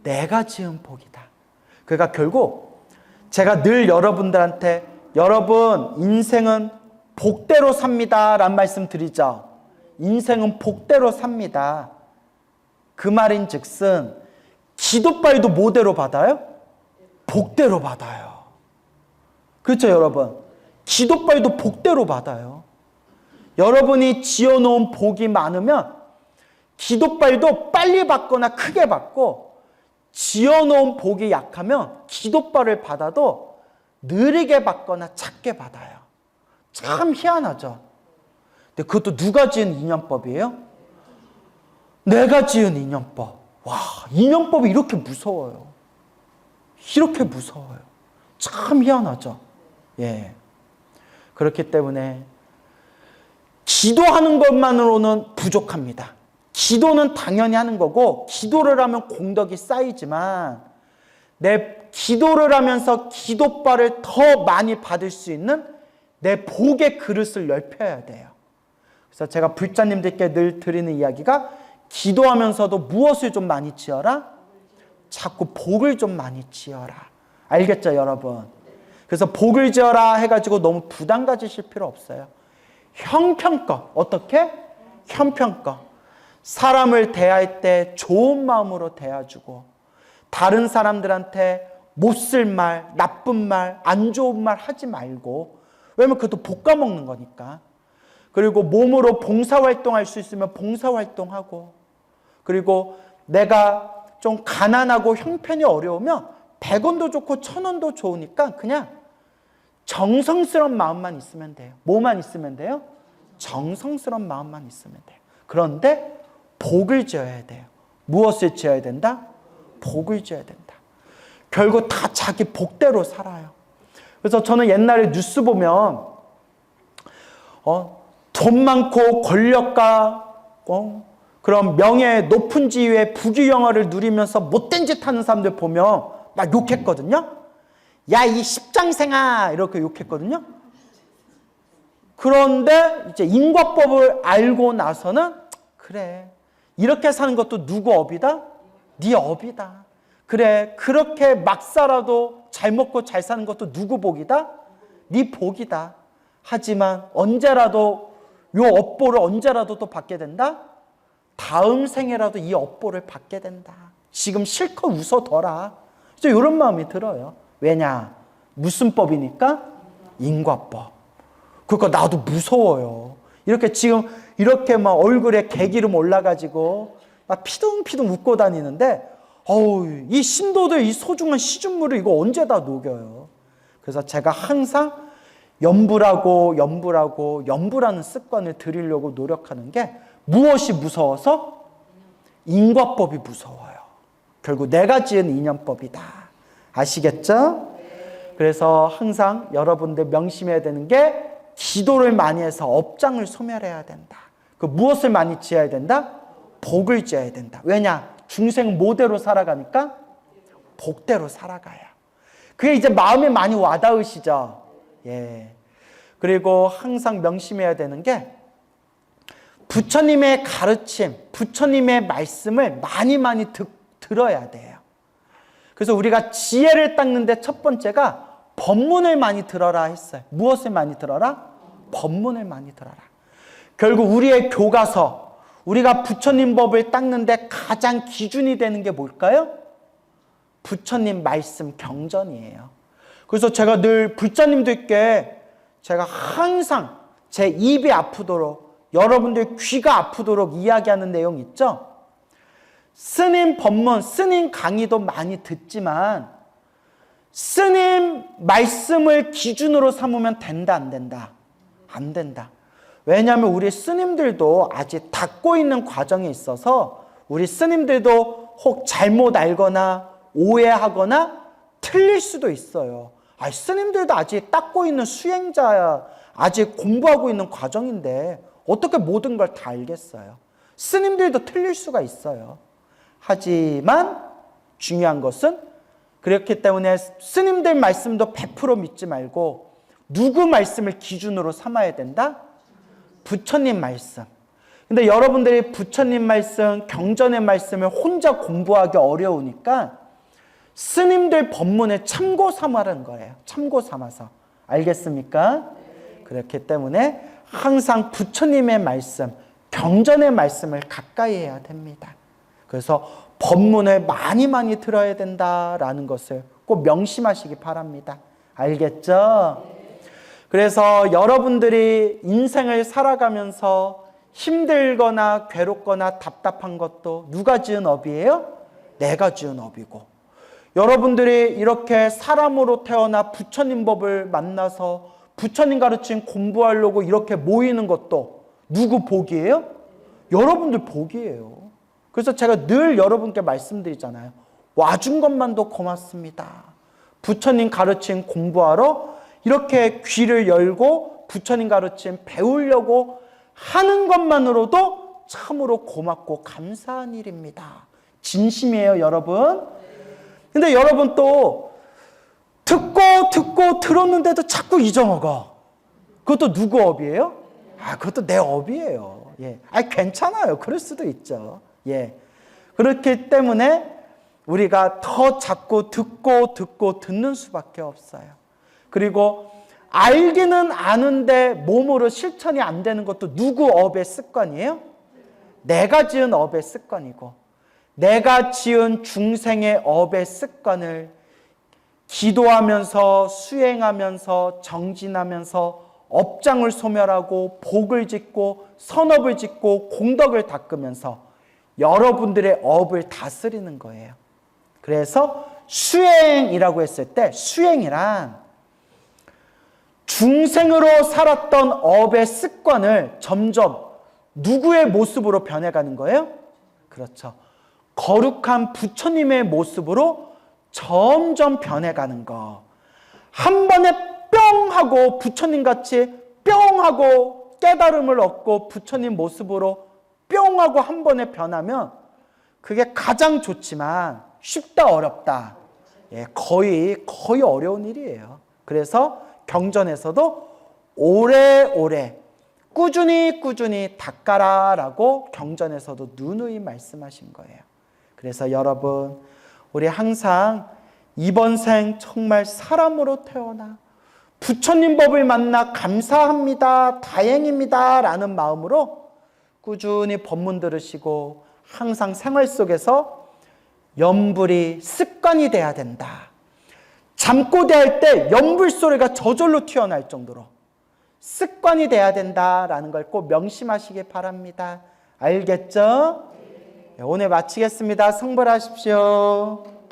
내가 지은 복이다. 그러니까 결국 제가 늘 여러분들한테 여러분 인생은 복대로 삽니다 라는 말씀 드리죠. 인생은 복대로 삽니다. 그 말인 즉슨 기도빨도 뭐대로 받아요? 복대로 받아요. 그렇죠 여러분? 기도빨도 복대로 받아요. 여러분이 지어놓은 복이 많으면 기도빨도 빨리 받거나 크게 받고, 지어놓은 복이 약하면 기도빨을 받아도 느리게 받거나 작게 받아요. 참 희한하죠. 근데 그것도 누가 지은 인연법이에요? 내가 지은 인연법. 와, 인연법이 이렇게 무서워요. 이렇게 무서워요. 참 희한하죠. 예. 그렇기 때문에 기도하는 것만으로는 부족합니다. 기도는 당연히 하는 거고, 기도를 하면 공덕이 쌓이지만 내 기도를 하면서 기도빨을 더 많이 받을 수 있는 내 복의 그릇을 넓혀야 돼요. 그래서 제가 불자님들께 늘 드리는 이야기가, 기도하면서도 무엇을 좀 많이 지어라? 자꾸 복을 좀 많이 지어라. 알겠죠 여러분? 그래서 복을 지어라 해가지고 너무 부담 가지실 필요 없어요. 형편껏. 어떻게? 형편껏. 사람을 대할 때 좋은 마음으로 대해주고, 다른 사람들한테 못쓸 말, 나쁜 말, 안 좋은 말 하지 말고, 왜냐면 그것도 볶아먹는 거니까. 그리고 몸으로 봉사활동할 수 있으면 봉사활동하고, 그리고 내가 좀 가난하고 형편이 어려우면 100원도 좋고 1000원도 좋으니까 그냥 정성스러운 마음만 있으면 돼요. 뭐만 있으면 돼요? 정성스러운 마음만 있으면 돼요. 그런데 복을 지어야 돼요. 무엇을 지어야 된다? 복을 지어야 된다. 결국 다 자기 복대로 살아요. 그래서 저는 옛날에 뉴스 보면 돈 많고 권력과 그런 명예 높은 지위의 부귀영화를 누리면서 못된 짓 하는 사람들 보면 막 욕했거든요. 야, 이 십장생아 이렇게 욕했거든요. 그런데 이제 인과법을 알고 나서는 그래, 이렇게 사는 것도 누구 업이다? 네 업이다. 그래, 그렇게 막 살아도 잘 먹고 잘 사는 것도 누구 복이다? 네 복이다. 하지만 언제라도 요 업보를 언제라도 또 받게 된다? 다음 생에라도 이 업보를 받게 된다. 지금 실컷 웃어둬라. 이런 마음이 들어요. 왜냐? 무슨 법이니까? 인과법. 그러니까 나도 무서워요. 이렇게 지금 이렇게 막 얼굴에 개기름 올라가지고 막 피둥피둥 웃고 다니는데, 어우, 이 신도들 이 소중한 시중물을 이거 언제 다 녹여요. 그래서 제가 항상 연불하는 습관을 들이려고 노력하는 게, 무엇이 무서워서? 인과법이 무서워요. 결국 내가 지은 인연법이다. 아시겠죠? 그래서 항상 여러분들 명심해야 되는 게 기도를 많이 해서 업장을 소멸해야 된다. 그 무엇을 많이 지어야 된다? 복을 지어야 된다. 왜냐? 중생 모대로 살아가니까 복대로 살아가요. 그게 이제 마음에 많이 와닿으시죠? 예. 그리고 항상 명심해야 되는 게 부처님의 가르침, 부처님의 말씀을 많이 들어야 돼요. 그래서 우리가 지혜를 닦는데 첫 번째가 법문을 많이 들어라 했어요. 무엇을 많이 들어라? 법문을 많이 들어라. 결국 우리의 교과서, 우리가 부처님 법을 닦는데 가장 기준이 되는 게 뭘까요? 부처님 말씀 경전이에요. 그래서 제가 늘 불자님들께 제가 항상 제 입이 아프도록, 여러분들 귀가 아프도록 이야기하는 내용 있죠? 스님 법문, 스님 강의도 많이 듣지만 스님 말씀을 기준으로 삼으면 된다, 안 된다? 안 된다. 왜냐하면 우리 스님들도 아직 닦고 있는 과정에 있어서 우리 스님들도 혹 잘못 알거나 오해하거나 틀릴 수도 있어요. 스님들도 아직 닦고 있는 수행자야. 아직 공부하고 있는 과정인데 어떻게 모든 걸 다 알겠어요? 스님들도 틀릴 수가 있어요. 하지만 중요한 것은 그렇기 때문에 스님들 말씀도 100% 믿지 말고 누구 말씀을 기준으로 삼아야 된다? 부처님 말씀. 근데 여러분들이 부처님 말씀, 경전의 말씀을 혼자 공부하기 어려우니까 스님들 법문을 참고 삼으라는 거예요. 참고 삼아서. 알겠습니까? 그렇기 때문에 항상 부처님의 말씀, 경전의 말씀을 가까이 해야 됩니다. 그래서 법문을 많이 들어야 된다라는 것을 꼭 명심하시기 바랍니다. 알겠죠? 그래서 여러분들이 인생을 살아가면서 힘들거나 괴롭거나 답답한 것도 누가 지은 업이에요? 내가 지은 업이고, 여러분들이 이렇게 사람으로 태어나 부처님 법을 만나서 부처님 가르친 공부하려고 이렇게 모이는 것도 누구 복이에요? 여러분들 복이에요. 그래서 제가 늘 여러분께 말씀드리잖아요. 와준 것만도 고맙습니다. 부처님 가르친 공부하러 이렇게 귀를 열고 부처님 가르침 배우려고 하는 것만으로도 참으로 고맙고 감사한 일입니다. 진심이에요, 여러분. 근데 여러분 또 듣고 들었는데도 자꾸 잊어먹어. 그것도 누구 업이에요? 그것도 내 업이에요. 예. 괜찮아요. 그럴 수도 있죠. 예. 그렇기 때문에 우리가 더 자꾸 듣고 듣는 수밖에 없어요. 그리고 알기는 아는데 몸으로 실천이 안 되는 것도 누구 업의 습관이에요? 내가 지은 업의 습관이고, 내가 지은 중생의 업의 습관을 기도하면서 수행하면서 정진하면서 업장을 소멸하고 복을 짓고 선업을 짓고 공덕을 닦으면서 여러분들의 업을 다스리는 거예요. 그래서 수행이라고 했을 때, 수행이란 중생으로 살았던 업의 습관을 점점 누구의 모습으로 변해가는 거예요? 그렇죠. 거룩한 부처님의 모습으로 점점 변해가는 거. 한 번에 뿅 하고 부처님같이 뿅 하고 깨달음을 얻고 부처님 모습으로 뿅 하고 한 번에 변하면 그게 가장 좋지만 쉽다 어렵다. 예, 거의 어려운 일이에요. 그래서 경전에서도 오래오래 꾸준히 닦아라라고 경전에서도 누누이 말씀하신 거예요. 그래서 여러분, 우리 항상 이번 생 정말 사람으로 태어나 부처님 법을 만나 감사합니다, 다행입니다 라는 마음으로 꾸준히 법문 들으시고 항상 생활 속에서 염불이 습관이 돼야 된다. 잠꼬대할 때 염불 소리가 저절로 튀어나올 정도로 습관이 돼야 된다라는 걸 꼭 명심하시기 바랍니다. 알겠죠? 네, 오늘 마치겠습니다. 성불하십시오.